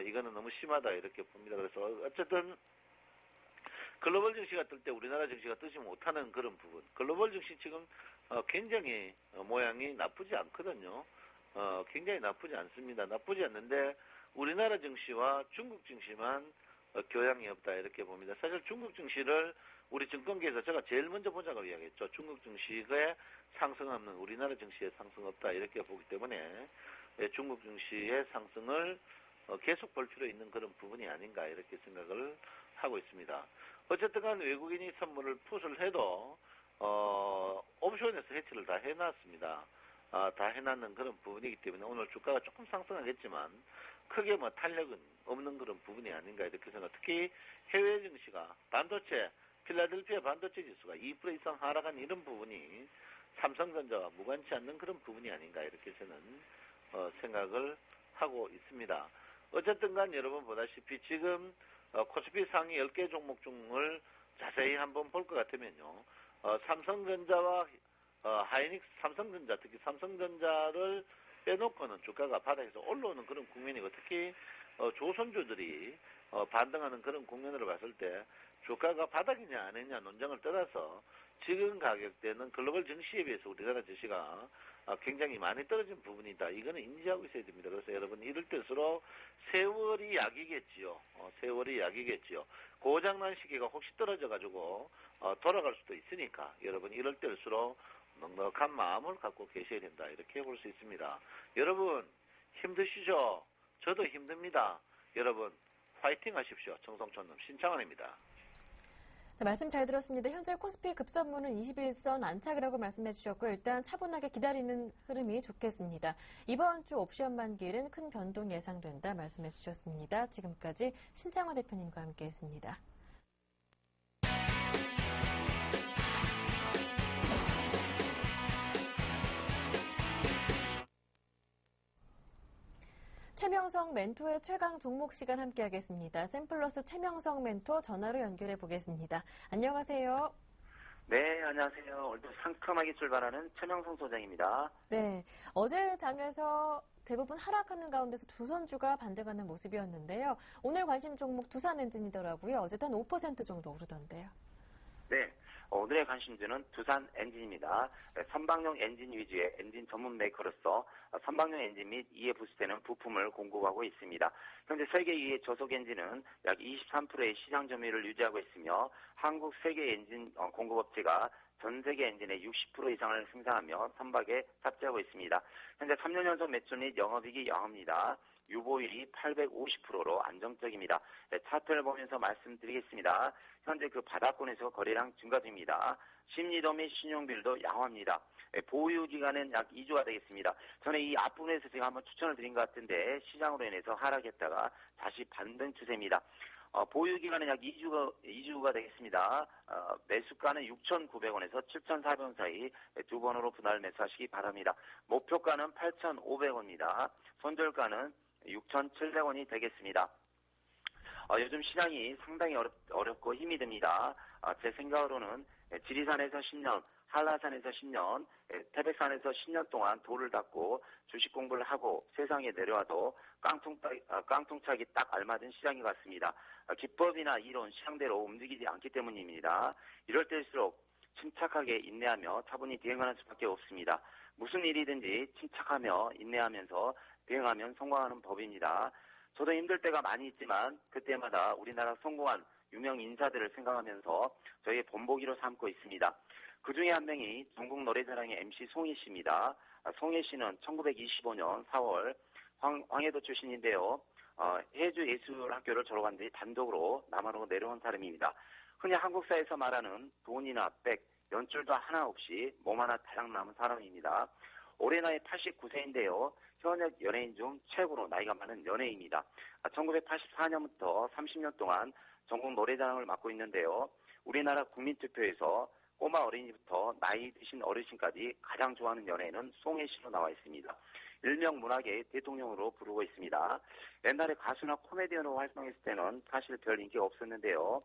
이거는 너무 심하다 이렇게 봅니다. 그래서 어쨌든 글로벌 증시가 뜰 때 우리나라 증시가 뜨지 못하는 그런 부분. 글로벌 증시 지금 굉장히 모양이 나쁘지 않거든요. 굉장히 나쁘지 않습니다. 나쁘지 않는데 우리나라 증시와 중국 증시만 교양이 없다 이렇게 봅니다. 사실 중국 증시를 우리 증권계에서 제가 제일 먼저 보자고 이야기했죠. 중국 증시의 상승 없는 우리나라 증시의 상승 없다 이렇게 보기 때문에 중국 증시의 상승을 계속 볼 필요 있는 그런 부분이 아닌가 이렇게 생각을 하고 있습니다. 어쨌든 간 외국인이 선물을 풋을 해도 옵션에서 해치를 다 해놨습니다. 다 해놨는 그런 부분이기 때문에 오늘 주가가 조금 상승하겠지만 크게 탄력은 없는 그런 부분이 아닌가 이렇게 생각. 특히 해외 증시가 반도체, 필라델피아 반도체 지수가 2% 이상 하락한 이런 부분이 삼성전자와 무관치 않는 그런 부분이 아닌가 이렇게 저는 생각을 하고 있습니다. 어쨌든 간 여러분 보다시피 지금 코스피 상위 10개 종목 중을 자세히 한번 볼 것 같으면요. 삼성전자와 하이닉스, 삼성전자, 특히 삼성전자를 빼놓고는 주가가 바닥에서 올라오는 그런 국면이고, 특히 조선주들이 반등하는 그런 국면으로 봤을 때 주가가 바닥이냐 아니냐 논쟁을 떠나서 지금 가격대는 글로벌 증시에 비해서 우리나라 증시가 굉장히 많이 떨어진 부분이다. 이거는 인지하고 있어야 됩니다. 그래서 여러분 이럴 때일수록 세월이 약이겠지요. 세월이 약이겠지요. 고장난 시기가 혹시 떨어져가지고 돌아갈 수도 있으니까 여러분 이럴 때일수록 넉넉한 마음을 갖고 계셔야 된다. 이렇게 볼 수 있습니다. 여러분 힘드시죠? 저도 힘듭니다. 여러분 파이팅 하십시오. 청송촌놈 신창원입니다. 네, 말씀 잘 들었습니다. 현재 코스피 급선무는 21선 안착이라고 말씀해 주셨고 일단 차분하게 기다리는 흐름이 좋겠습니다. 이번 주 옵션 만기일은 큰 변동 예상된다 말씀해 주셨습니다. 지금까지 신창원 대표님과 함께했습니다. 최명성 멘토의 최강 종목 시간 함께하겠습니다. 샘플러스 최명성 멘토 전화로 연결해 보겠습니다. 안녕하세요. 네, 안녕하세요. 오늘도 상큼하게 출발하는 최명성 소장입니다. 네, 어제 장에서 대부분 하락하는 가운데서 조선주가 반등하는 모습이었는데요. 오늘 관심 종목 두산엔진이더라고요. 어제도 한 5% 정도 오르던데요. 네, 오늘의 관심주는 두산엔진입니다. 선박용 엔진 위주의 엔진 전문 메이커로서 선박용 엔진 및 이에 부수되는 부품을 공급하고 있습니다. 현재 세계 2위 저속 엔진은 약 23%의 시장 점유율을 유지하고 있으며 한국 세계 엔진 공급업체가 전 세계 엔진의 60% 이상을 생산하며 선박에 탑재하고 있습니다. 현재 3년 연속 매출 및 영업이익이 영합니다. 유보율이 850%로 안정적입니다. 차트를 보면서 말씀드리겠습니다. 현재 그 바닥권에서 거래량 증가 중입니다. 심리도 및 신용비율도 양호합니다. 보유 기간은 약 2주가 되겠습니다. 저는 이 앞부분에서 제가 한번 추천을 드린 것 같은데 시장으로 인해서 하락했다가 다시 반등 추세입니다. 보유 기간은 약 2주가 되겠습니다. 매수가는 6,900원에서 7,400원 사이 두 번으로 분할 매수하시기 바랍니다. 목표가는 8,500원입니다. 손절가는 6,700원이 되겠습니다. 요즘 시장이 상당히 어렵고 힘이 듭니다. 제 생각으로는 지리산에서 10년, 한라산에서 10년, 태백산에서 10년 동안 돌을 닦고 주식 공부를 하고 세상에 내려와도 깡통차기 딱 알맞은 시장인 것 같습니다. 기법이나 이론, 시장대로 움직이지 않기 때문입니다. 이럴 때일수록 침착하게 인내하며 차분히 대응하는 수밖에 없습니다. 무슨 일이든지 침착하며 인내하면서 대응하면 성공하는 법입니다. 저도 힘들 때가 많이 있지만 그때마다 우리나라 성공한 유명 인사들을 생각하면서 저희의 본보기로 삼고 있습니다. 그 중에 한 명이 전국 노래자랑의 MC 송희 씨입니다. 송희 씨는 1925년 4월 황해도 출신인데요. 해주예술학교를 졸업한 뒤 단독으로 남한으로 내려온 사람입니다. 흔히 한국사에서 말하는 돈이나 백, 연줄도 하나 없이 몸 하나 대랑 남은 사람입니다. 올해 나이 89세인데요. 현역 연예인 중 최고로 나이가 많은 연예인입니다. 1984년부터 30년 동안 전국 노래자랑을 맡고 있는데요. 우리나라 국민투표에서 꼬마 어린이부터 나이 드신 어르신까지 가장 좋아하는 연예인은 송혜 씨로 나와 있습니다. 일명 문학의 대통령으로 부르고 있습니다. 옛날에 가수나 코미디언으로 활동했을 때는 사실 별 인기가 없었는데요.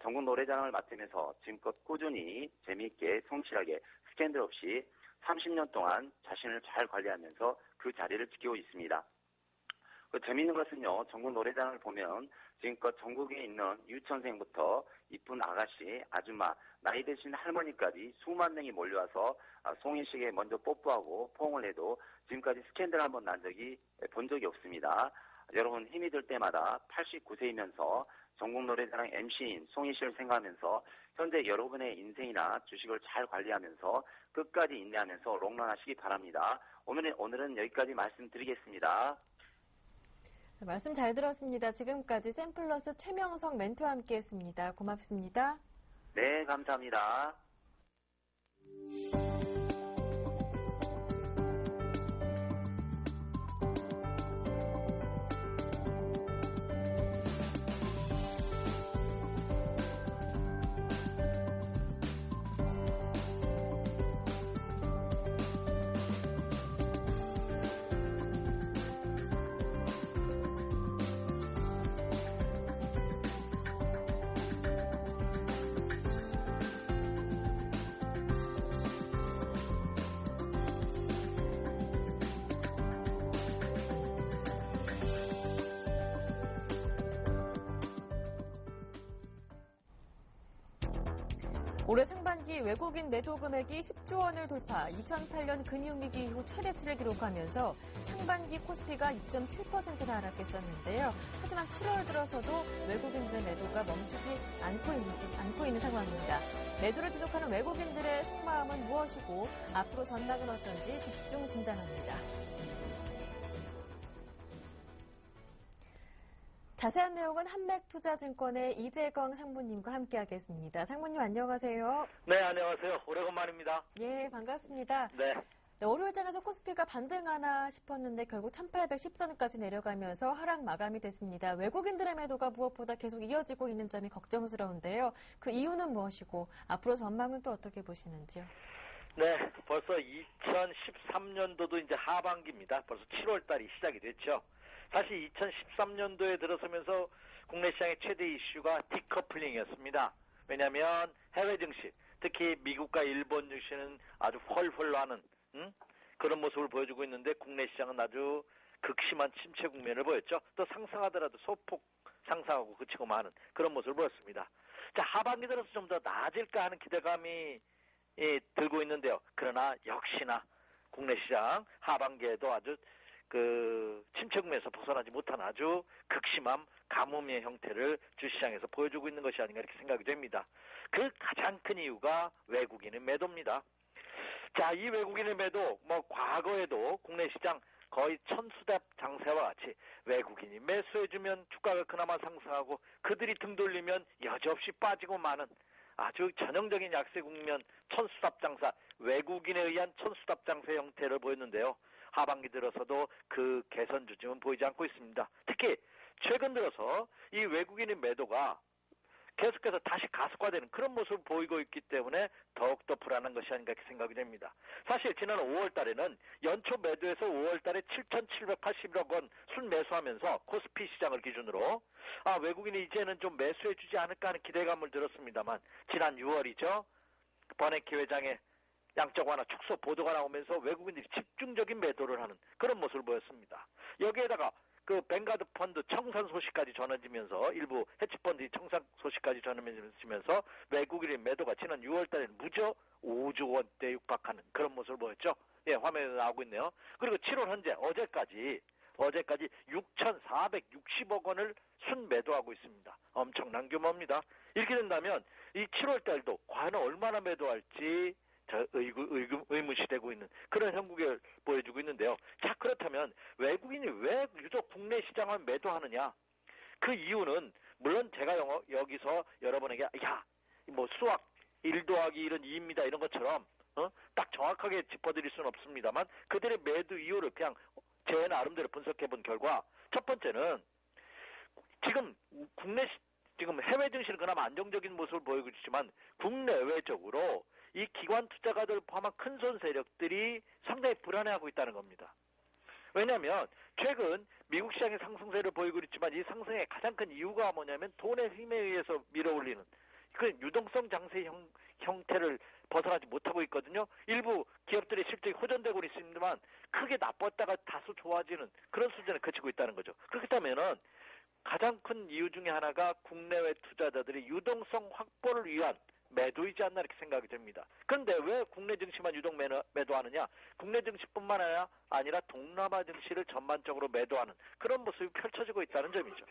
전국 노래자랑을 맡으면서 지금껏 꾸준히 재미있게 성실하게 스캔들 없이 30년 동안 자신을 잘 관리하면서 그 자리를 지키고 있습니다. 재미있는 것은요, 전국 노래자랑을 보면 지금껏 전국에 있는 유치원생부터 이쁜 아가씨, 아줌마, 나이 드신 할머니까지 수만 명이 몰려와서 송혜 씨에게 먼저 뽀뽀하고 포옹을 해도 지금까지 스캔들 한번 본 적이 없습니다. 여러분 힘이 들 때마다 89세이면서 전국 노래자랑 MC인 송혜 씨를 생각하면서 현재 여러분의 인생이나 주식을 잘 관리하면서 끝까지 인내하면서 롱런하시기 바랍니다. 오늘은 여기까지 말씀드리겠습니다. 말씀 잘 들었습니다. 지금까지 샘플러스 최명성 멘토와 함께했습니다. 고맙습니다. 네, 감사합니다. 올해 상반기 외국인 매도 금액이 10조 원을 돌파, 2008년 금융위기 이후 최대치를 기록하면서 상반기 코스피가 6.7%나 하락했었는데요. 하지만 7월 들어서도 외국인들의 매도가 멈추지 않고 있는 상황입니다. 매도를 지속하는 외국인들의 속마음은 무엇이고 앞으로 전망은 어떤지 집중 진단합니다. 자세한 내용은 한맥투자증권의 이재광 상무님과 함께하겠습니다. 상무님 안녕하세요. 네, 안녕하세요. 오래간만입니다. 예, 반갑습니다. 네. 월요일장에서 코스피가 반등하나 싶었는데 결국 1810선까지 내려가면서 하락 마감이 됐습니다. 외국인들의 매도가 무엇보다 계속 이어지고 있는 점이 걱정스러운데요. 그 이유는 무엇이고 앞으로 전망은 또 어떻게 보시는지요? 네, 벌써 2013년도도 이제 하반기입니다. 벌써 7월 달이 시작이 됐죠. 사실 2013년도에 들어서면서 국내 시장의 최대 이슈가 디커플링이었습니다. 왜냐하면 해외 증시, 특히 미국과 일본 증시는 아주 헐헐 하는 그런 모습을 보여주고 있는데 국내 시장은 아주 극심한 침체 국면을 보였죠. 또 상승하더라도 소폭 상승하고 그치고 마는 그런 모습을 보였습니다. 자, 하반기 들어서 좀 더 나아질까 하는 기대감이 들고 있는데요. 그러나 역시나 국내 시장 하반기에도 아주 침체 국면에서 벗어나지 못한 아주 극심한 가뭄의 형태를 주시장에서 보여주고 있는 것이 아닌가 이렇게 생각이 됩니다. 그 가장 큰 이유가 외국인의 매도입니다. 자, 이 외국인의 매도, 과거에도 국내 시장 거의 천수답 장세와 같이 외국인이 매수해주면 주가가 그나마 상승하고 그들이 등 돌리면 여지없이 빠지고 마는 아주 전형적인 약세 국면 천수답 장사, 외국인에 의한 천수답 장세 형태를 보였는데요. 하반기 들어서도 그 개선 조짐은 보이지 않고 있습니다. 특히 최근 들어서 이 외국인의 매도가 계속해서 다시 가속화되는 그런 모습을 보이고 있기 때문에 더욱더 불안한 것이 아닌가 이렇게 생각이 됩니다. 사실 지난 5월 달에는 연초 매도에서 5월 달에 7,781억 원 순매수하면서 코스피 시장을 기준으로 외국인이 이제는 좀 매수해 주지 않을까 하는 기대감을 들었습니다만 지난 6월이죠. 버네키 회장의 양적 완화 축소 보도가 나오면서 외국인들이 집중적인 매도를 하는 그런 모습을 보였습니다. 여기에다가 그 뱅가드 펀드 청산 소식까지 전해지면서 일부 해치펀드 청산 소식까지 전해지면서 외국인의 매도가 지난 6월 달에는 무려 5조 원대 육박하는 그런 모습을 보였죠. 예, 화면에 나오고 있네요. 그리고 7월 현재 어제까지 6,460억 원을 순매도하고 있습니다. 엄청난 규모입니다. 이렇게 된다면 이 7월 달도 과연 얼마나 매도할지 의문시 되고 있는 그런 형국을 보여주고 있는데요. 자, 그렇다면 외국인이 왜 유독 국내 시장을 매도하느냐? 그 이유는 물론 제가 여기서 여러분에게 수학 1 더하기 1은 2입니다 이런 것처럼 딱 정확하게 짚어드릴 수는 없습니다만 그들의 매도 이유를 그냥 제 나름대로 분석해본 결과 첫 번째는 지금 지금 해외 증시는 그나마 안정적인 모습을 보이고 있지만 국내외적으로 이 기관 투자가들 포함한 큰손 세력들이 상당히 불안해하고 있다는 겁니다. 왜냐하면 최근 미국 시장의 상승세를 보이고 있지만 이 상승의 가장 큰 이유가 뭐냐면 돈의 힘에 의해서 밀어올리는 그 유동성 장세 형태를 벗어나지 못하고 있거든요. 일부 기업들의 실적이 호전되고 있습니다만 크게 나빴다가 다소 좋아지는 그런 수준에 그치고 있다는 거죠. 그렇다면은 가장 큰 이유 중에 하나가 국내외 투자자들이 유동성 확보를 위한 매도이지 않나 이렇게 생각이 됩니다. 그런데 왜 국내 증시만 유독 매도하느냐? 국내 증시뿐만 아니라 동남아 증시를 전반적으로 매도하는 그런 모습이 펼쳐지고 있다는 점이죠.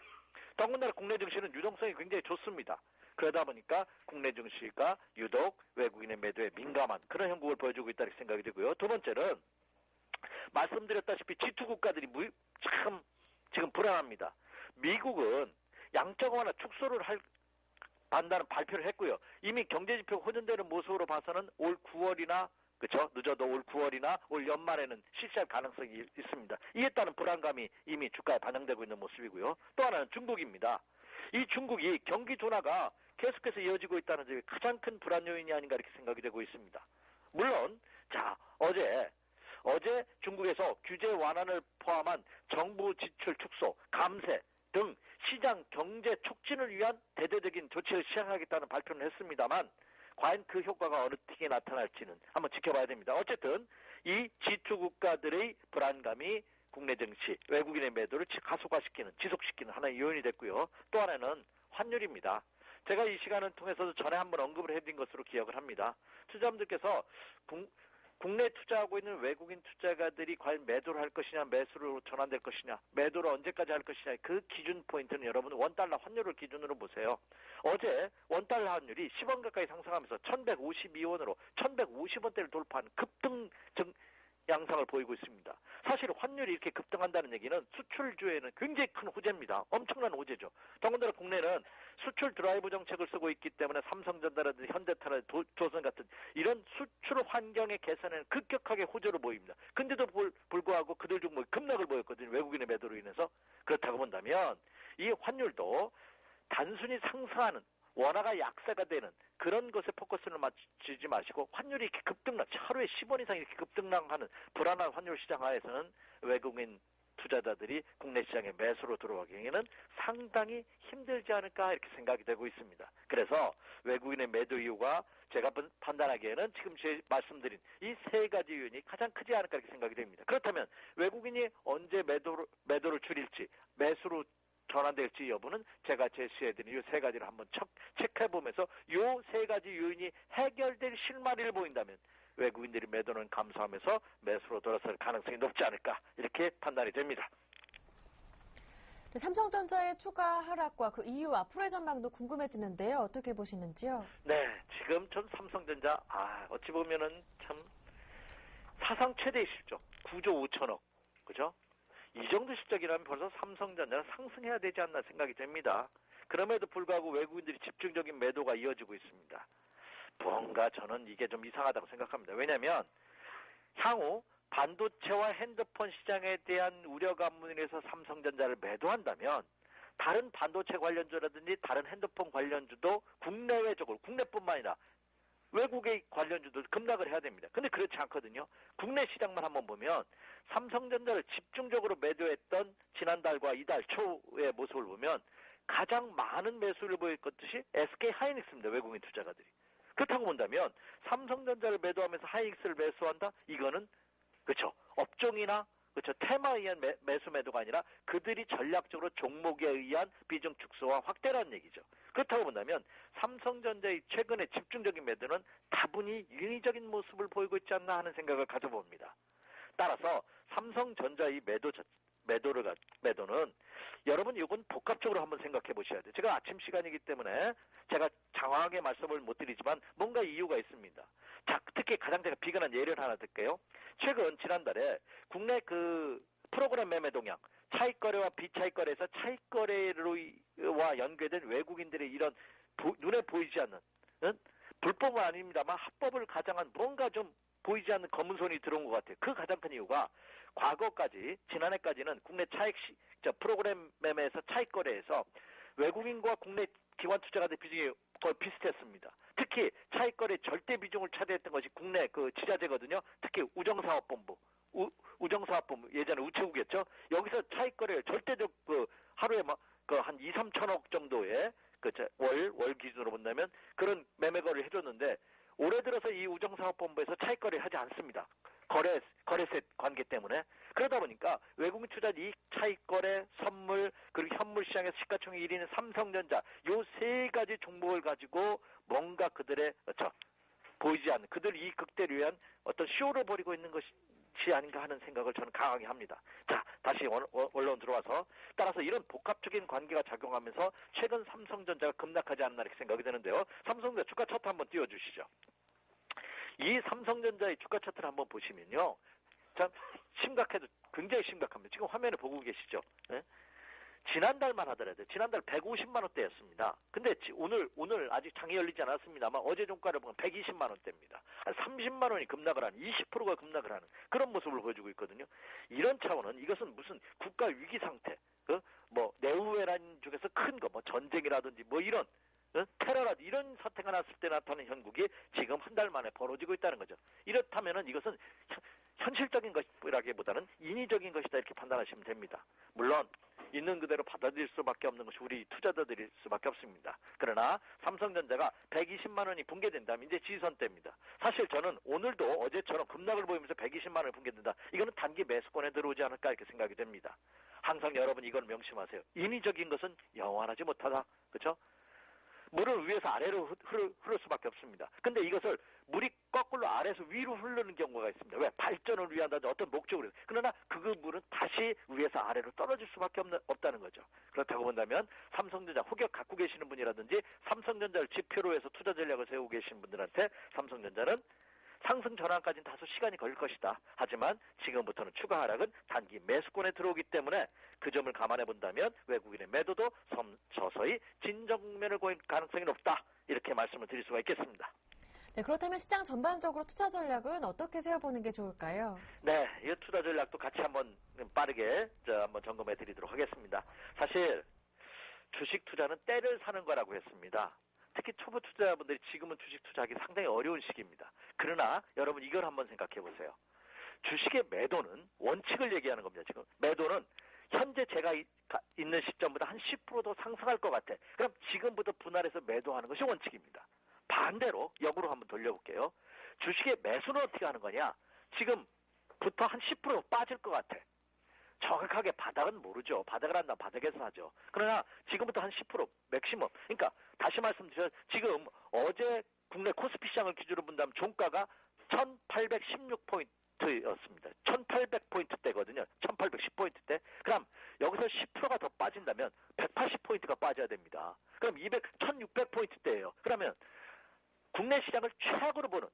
더군다나 국내 증시는 유동성이 굉장히 좋습니다. 그러다 보니까 국내 증시가 유독 외국인의 매도에 민감한 그런 형국을 보여주고 있다 이렇게 생각이 되고요. 두 번째는 말씀드렸다시피 G2 국가들이 참 지금 불안합니다. 미국은 양적 완화 축소를 한다는 발표를 했고요. 이미 경제지표 호전되는 모습으로 봐서는 올 9월이나 그렇죠? 늦어도 올 9월이나 올 연말에는 실시할 가능성이 있습니다. 이에 따른 불안감이 이미 주가에 반영되고 있는 모습이고요. 또 하나는 중국입니다. 이 중국이 경기 둔화가 계속해서 이어지고 있다는 점이 가장 큰 불안 요인이 아닌가 이렇게 생각이 되고 있습니다. 물론 어제 중국에서 규제 완화를 포함한 정부 지출 축소, 감세 등 시장 경제 촉진을 위한 대대적인 조치를 시행하겠다는 발표를 했습니다만 과연 그 효과가 어느 틱에 나타날지는 한번 지켜봐야 됩니다. 어쨌든 이 G2 국가들의 불안감이 국내 증시, 외국인의 매도를 가속화시키는, 지속시키는 하나의 요인이 됐고요. 또 하나는 환율입니다. 제가 이 시간을 통해서도 전에 한번 언급을 해드린 것으로 기억을 합니다. 투자자분들께서 국내 투자하고 있는 외국인 투자가들이 과연 매도를 할 것이냐, 매수로 전환될 것이냐, 매도를 언제까지 할 것이냐, 그 기준 포인트는 여러분 원달러 환율을 기준으로 보세요. 어제 원달러 환율이 10원 가까이 상승하면서 1152원으로 1150원대를 돌파한 급등 양상을 보이고 있습니다. 사실 환율이 이렇게 급등한다는 얘기는 수출주에는 굉장히 큰 호재입니다. 엄청난 호재죠. 더군다나 국내는 수출 드라이브 정책을 쓰고 있기 때문에 삼성전자라든지 현대차라든지 조선 같은 이런 수출 환경의 개선에는 급격하게 호재로 보입니다. 근데도 불구하고 그들 중 급락을 보였거든요. 외국인의 매도로 인해서. 그렇다고 본다면 이 환율도 단순히 상승하는 원화가 약세가 되는 그런 것에 포커스를 맞추지 마시고 환율이 이렇게 급등락, 하루에 10원 이상 이렇게 급등락하는 불안한 환율 시장 하에서는 외국인 투자자들이 국내 시장에 매수로 들어가기에는 상당히 힘들지 않을까 이렇게 생각이 되고 있습니다. 그래서 외국인의 매도 이유가 제가 판단하기에는 지금 제 말씀드린 이 세 가지 요인이 가장 크지 않을까 이렇게 생각이 됩니다. 그렇다면 외국인이 언제 매도를 줄일지 매수로 전환될지 여부는 제가 제시해드린 이 세 가지를 한번 체크해보면서 이 세 가지 요인이 해결될 실마리를 보인다면 외국인들이 매도는 감소하면서 매수로 돌아설 가능성이 높지 않을까 이렇게 판단이 됩니다. 삼성전자의 추가 하락과 그 이유 앞으로의 전망도 궁금해지는데요. 어떻게 보시는지요? 네, 지금 전 삼성전자 어찌 보면은 참 사상 최대의 실적 9조 5천억 그죠? 이 정도 실적이라면 벌써 삼성전자는 상승해야 되지 않나 생각이 됩니다. 그럼에도 불구하고 외국인들이 집중적인 매도가 이어지고 있습니다. 뭔가 저는 이게 좀 이상하다고 생각합니다. 왜냐하면 향후 반도체와 핸드폰 시장에 대한 우려감으로 인해서 삼성전자를 매도한다면 다른 반도체 관련주라든지 다른 핸드폰 관련주도 국내외적으로 국내뿐만 아니라 외국의 관련주도 급락을 해야 됩니다. 근데 그렇지 않거든요. 국내 시장만 한번 보면 삼성전자를 집중적으로 매도했던 지난달과 이달 초의 모습을 보면 가장 많은 매수를 보였듯이 SK하이닉스입니다. 외국인 투자가들이. 그렇다고 본다면 삼성전자를 매도하면서 하이닉스를 매수한다? 이거는 그렇죠. 업종이나 그렇죠. 테마에 의한 매수 매도가 아니라 그들이 전략적으로 종목에 의한 비중 축소와 확대라는 얘기죠. 그렇다고 본다면 삼성전자의 최근의 집중적인 매도는 다분히 인위적인 모습을 보이고 있지 않나 하는 생각을 가져봅니다. 따라서 삼성전자의 매도는 여러분 이건 복합적으로 한번 생각해 보셔야 돼요. 제가 아침 시간이기 때문에 제가 장황하게 말씀을 못 드리지만 뭔가 이유가 있습니다. 자, 특히 가장 제가 비근한 예를 하나 들게요. 최근 지난달에 국내 그 프로그램 매매 동향, 차익거래와 비차익거래에서 차익거래와 연계된 외국인들의 이런 눈에 보이지 않는 불법은 아닙니다만 합법을 가장한 뭔가 좀 보이지 않는 검은 손이 들어온 것 같아요. 그 가장 큰 이유가 과거까지 지난해까지는 국내 프로그램 매매에서 차익거래에서 외국인과 국내 기관 투자가들 비중이 거의 비슷했습니다. 특히 차익거래 절대 비중을 차지했던 것이 국내 그 지자재거든요. 특히 우정사업본부, 우정사업본부 예전에 우체국이었죠. 여기서 차익거래를 절대적 하루에 한 2, 3천억 정도의 월 기준으로 본다면 그런 매매거래를 해줬는데 올해 들어서 이 우정사업본부에서 차익거래를 하지 않습니다. 거래세 관계 때문에. 그러다 보니까 외국인 투자 이익, 차익거래, 선물, 그리고 현물 시장에서 시가총액 1위는 삼성전자 요 세 가지 종목을 가지고 뭔가 그들의 보이지 않는 그들 이익 극대를 위한 어떤 쇼를 벌이고 있는 것이 아닌가 하는 생각을 저는 강하게 합니다. 자, 다시 원론 들어와서 따라서 이런 복합적인 관계가 작용하면서 최근 삼성전자가 급락하지 않나 이렇게 생각이 되는데요. 삼성전자 주가 차트 한번 띄워주시죠. 이 삼성전자의 주가 차트를 한번 보시면요. 참 심각해도 굉장히 심각합니다. 지금 화면에 보고 계시죠. 네? 지난달만 하더라도 지난달 150만 원대였습니다. 근데 오늘 아직 장이 열리지 않았습니다만 어제 종가를 보면 120만 원대입니다. 한 30만 원이 급락을 하는 20%가 급락을 하는 그런 모습을 보여주고 있거든요. 이런 차원은 이것은 무슨 국가 위기 상태, 내후회라는 쪽에서 큰 거, 전쟁이라든지 이런 테러라든지 이런 사태가 났을 때 나타나는 현국이 지금 한 달 만에 벌어지고 있다는 거죠. 이렇다면은 이것은 현실적인 것이라기보다는 인위적인 것이다 이렇게 판단하시면 됩니다. 물론 있는 그대로 받아들일 수밖에 없는 것이 우리 투자자들일 수밖에 없습니다. 그러나 삼성전자가 120만 원이 붕괴된다면 이제 지선대입니다. 사실 저는 오늘도 어제처럼 급락을 보이면서 120만 원이 붕괴된다. 이거는 단기 매수권에 들어오지 않을까 이렇게 생각이 됩니다. 항상 여러분 이걸 명심하세요. 인위적인 것은 영원하지 못하다. 그렇죠? 물은 위에서 아래로 흐를 수밖에 없습니다. 근데 이것을 물이 거꾸로 아래에서 위로 흐르는 경우가 있습니다. 왜? 발전을 위한다든지 어떤 목적으로. 그러나 그 물은 다시 위에서 아래로 떨어질 수밖에 없다는 거죠. 그렇다고 본다면 삼성전자 호격 갖고 계시는 분이라든지 삼성전자를 지표로 해서 투자 전략을 세우고 계신 분들한테 삼성전자는 상승 전환까지는 다소 시간이 걸릴 것이다. 하지만 지금부터는 추가 하락은 단기 매수권에 들어오기 때문에 그 점을 감안해 본다면 외국인의 매도도 서서히 진정 국면을 보일 가능성이 높다. 이렇게 말씀을 드릴 수가 있겠습니다. 네, 그렇다면 시장 전반적으로 투자 전략은 어떻게 세워보는 게 좋을까요? 네, 이 투자 전략도 같이 한번 빠르게 한번 점검해 드리도록 하겠습니다. 사실 주식 투자는 때를 사는 거라고 했습니다. 특히 초보 투자자분들이 지금은 주식 투자하기 상당히 어려운 시기입니다. 그러나 여러분 이걸 한번 생각해 보세요. 주식의 매도는 원칙을 얘기하는 겁니다. 지금 매도는 현재 제가 있는 시점보다 한 10% 더 상승할 것 같아. 그럼 지금부터 분할해서 매도하는 것이 원칙입니다. 반대로 역으로 한번 돌려볼게요. 주식의 매수는 어떻게 하는 거냐? 지금부터 한 10% 빠질 것 같아. 정확하게 바닥은 모르죠. 바닥을 한다면 바닥에서 하죠. 그러나 지금부터 한 10% 맥시멈. 그러니까 다시 말씀드려 지금 어제 국내 코스피 시장을 기준으로 본다면 종가가 1816포인트였습니다. 1800포인트대거든요. 1810포인트대. 그럼 여기서 10%가 더 빠진다면 180포인트가 빠져야 됩니다. 그럼 1600포인트대예요. 그러면 국내 시장을 최악으로 보는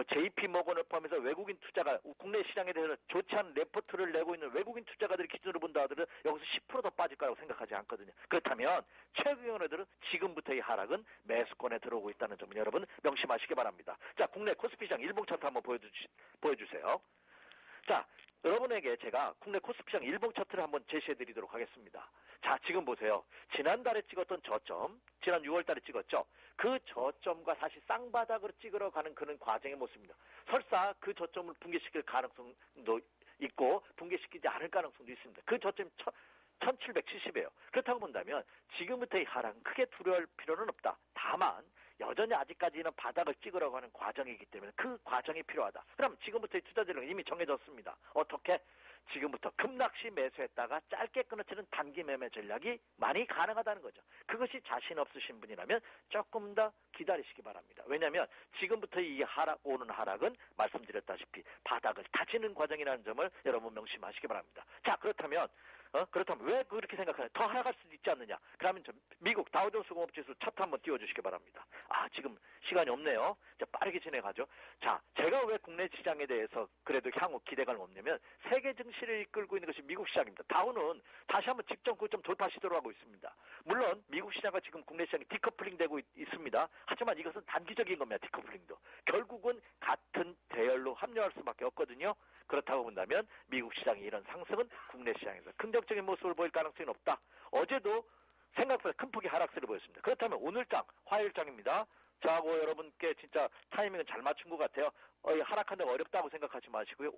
JP모건을 포함해서 외국인 투자가 국내 시장에 대해서 좋지 않은 레포트를 내고 있는 외국인 투자가들의 기준으로 본다 하더라도 여기서 10% 더 빠질 거라고 생각하지 않거든요. 그렇다면 최경영애들은 지금부터 이 하락은 매수권에 들어오고 있다는 점을 여러분 명심하시기 바랍니다. 자, 국내 코스피 시장 일봉 차트 한번 보여주세요. 자, 여러분에게 제가 국내 코스피 시장 일봉 차트를 한번 제시해 드리도록 하겠습니다. 자, 지금 보세요. 지난달에 찍었던 저점, 지난 6월달에 찍었죠. 그 저점과 다시 쌍바닥으로 찍으러 가는 그런 과정의 모습입니다. 설사 그 저점을 붕괴시킬 가능성도 있고 붕괴시키지 않을 가능성도 있습니다. 그 저점이 1770이에요. 그렇다고 본다면 지금부터 이 하락은 크게 두려워할 필요는 없다. 다만 여전히 아직까지는 바닥을 찍으러 가는 과정이기 때문에 그 과정이 필요하다. 그럼 지금부터의 투자 전략은 이미 정해졌습니다. 어떻게? 지금부터 급락시 매수했다가 짧게 끊어치는 단기 매매 전략이 많이 가능하다는 거죠. 그것이 자신 없으신 분이라면 조금 더 기다리시기 바랍니다. 왜냐하면 지금부터 이 오는 하락은 말씀드렸다시피 바닥을 다지는 과정이라는 점을 여러분 명심하시기 바랍니다. 자, 그렇다면 왜 그렇게 생각하냐? 더 하락할 수도 있지 않느냐? 그러면 미국 다우존스 공업지수 차트 한번 띄워주시기 바랍니다. 지금 시간이 없네요. 자, 빠르게 진행하죠. 자, 제가 왜 국내 시장에 대해서 그래도 향후 기대감을 없냐면 세계 증시를 이끌고 있는 것이 미국 시장입니다. 다우는 다시 한번 직전 고점 돌파 시도를 하고 있습니다. 물론 미국 시장과 지금 국내 시장이 디커플링 되고 있습니다. 하지만 이것은 단기적인 겁니다. 디커플링도. 결국은 같은 대열로 합류할 수밖에 없거든요. 그렇다고 본다면 미국 시장의 이런 상승은 국내 시장에서 긍정적인 모습을 보일 가능성이 높다. 어제도 생각보다 큰 폭의 하락세를 보였습니다. 그렇다면 오늘장, 화요일장입니다. 저하고 여러분께 진짜 타이밍은 잘 맞춘 것 같아요. 하락하는 데 어렵다고 생각하지 마시고요.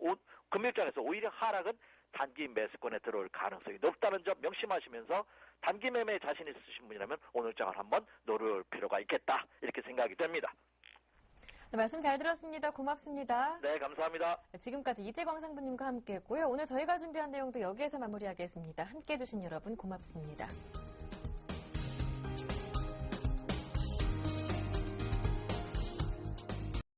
금일장에서 오히려 하락은 단기 매수권에 들어올 가능성이 높다는 점 명심하시면서 단기 매매에 자신 있으신 분이라면 오늘장을 한번 노려볼 필요가 있겠다. 이렇게 생각이 됩니다. 네, 말씀 잘 들었습니다. 고맙습니다. 네, 감사합니다. 지금까지 이재광 상부님과 함께했고요. 오늘 저희가 준비한 내용도 여기에서 마무리하겠습니다. 함께해 주신 여러분 고맙습니다.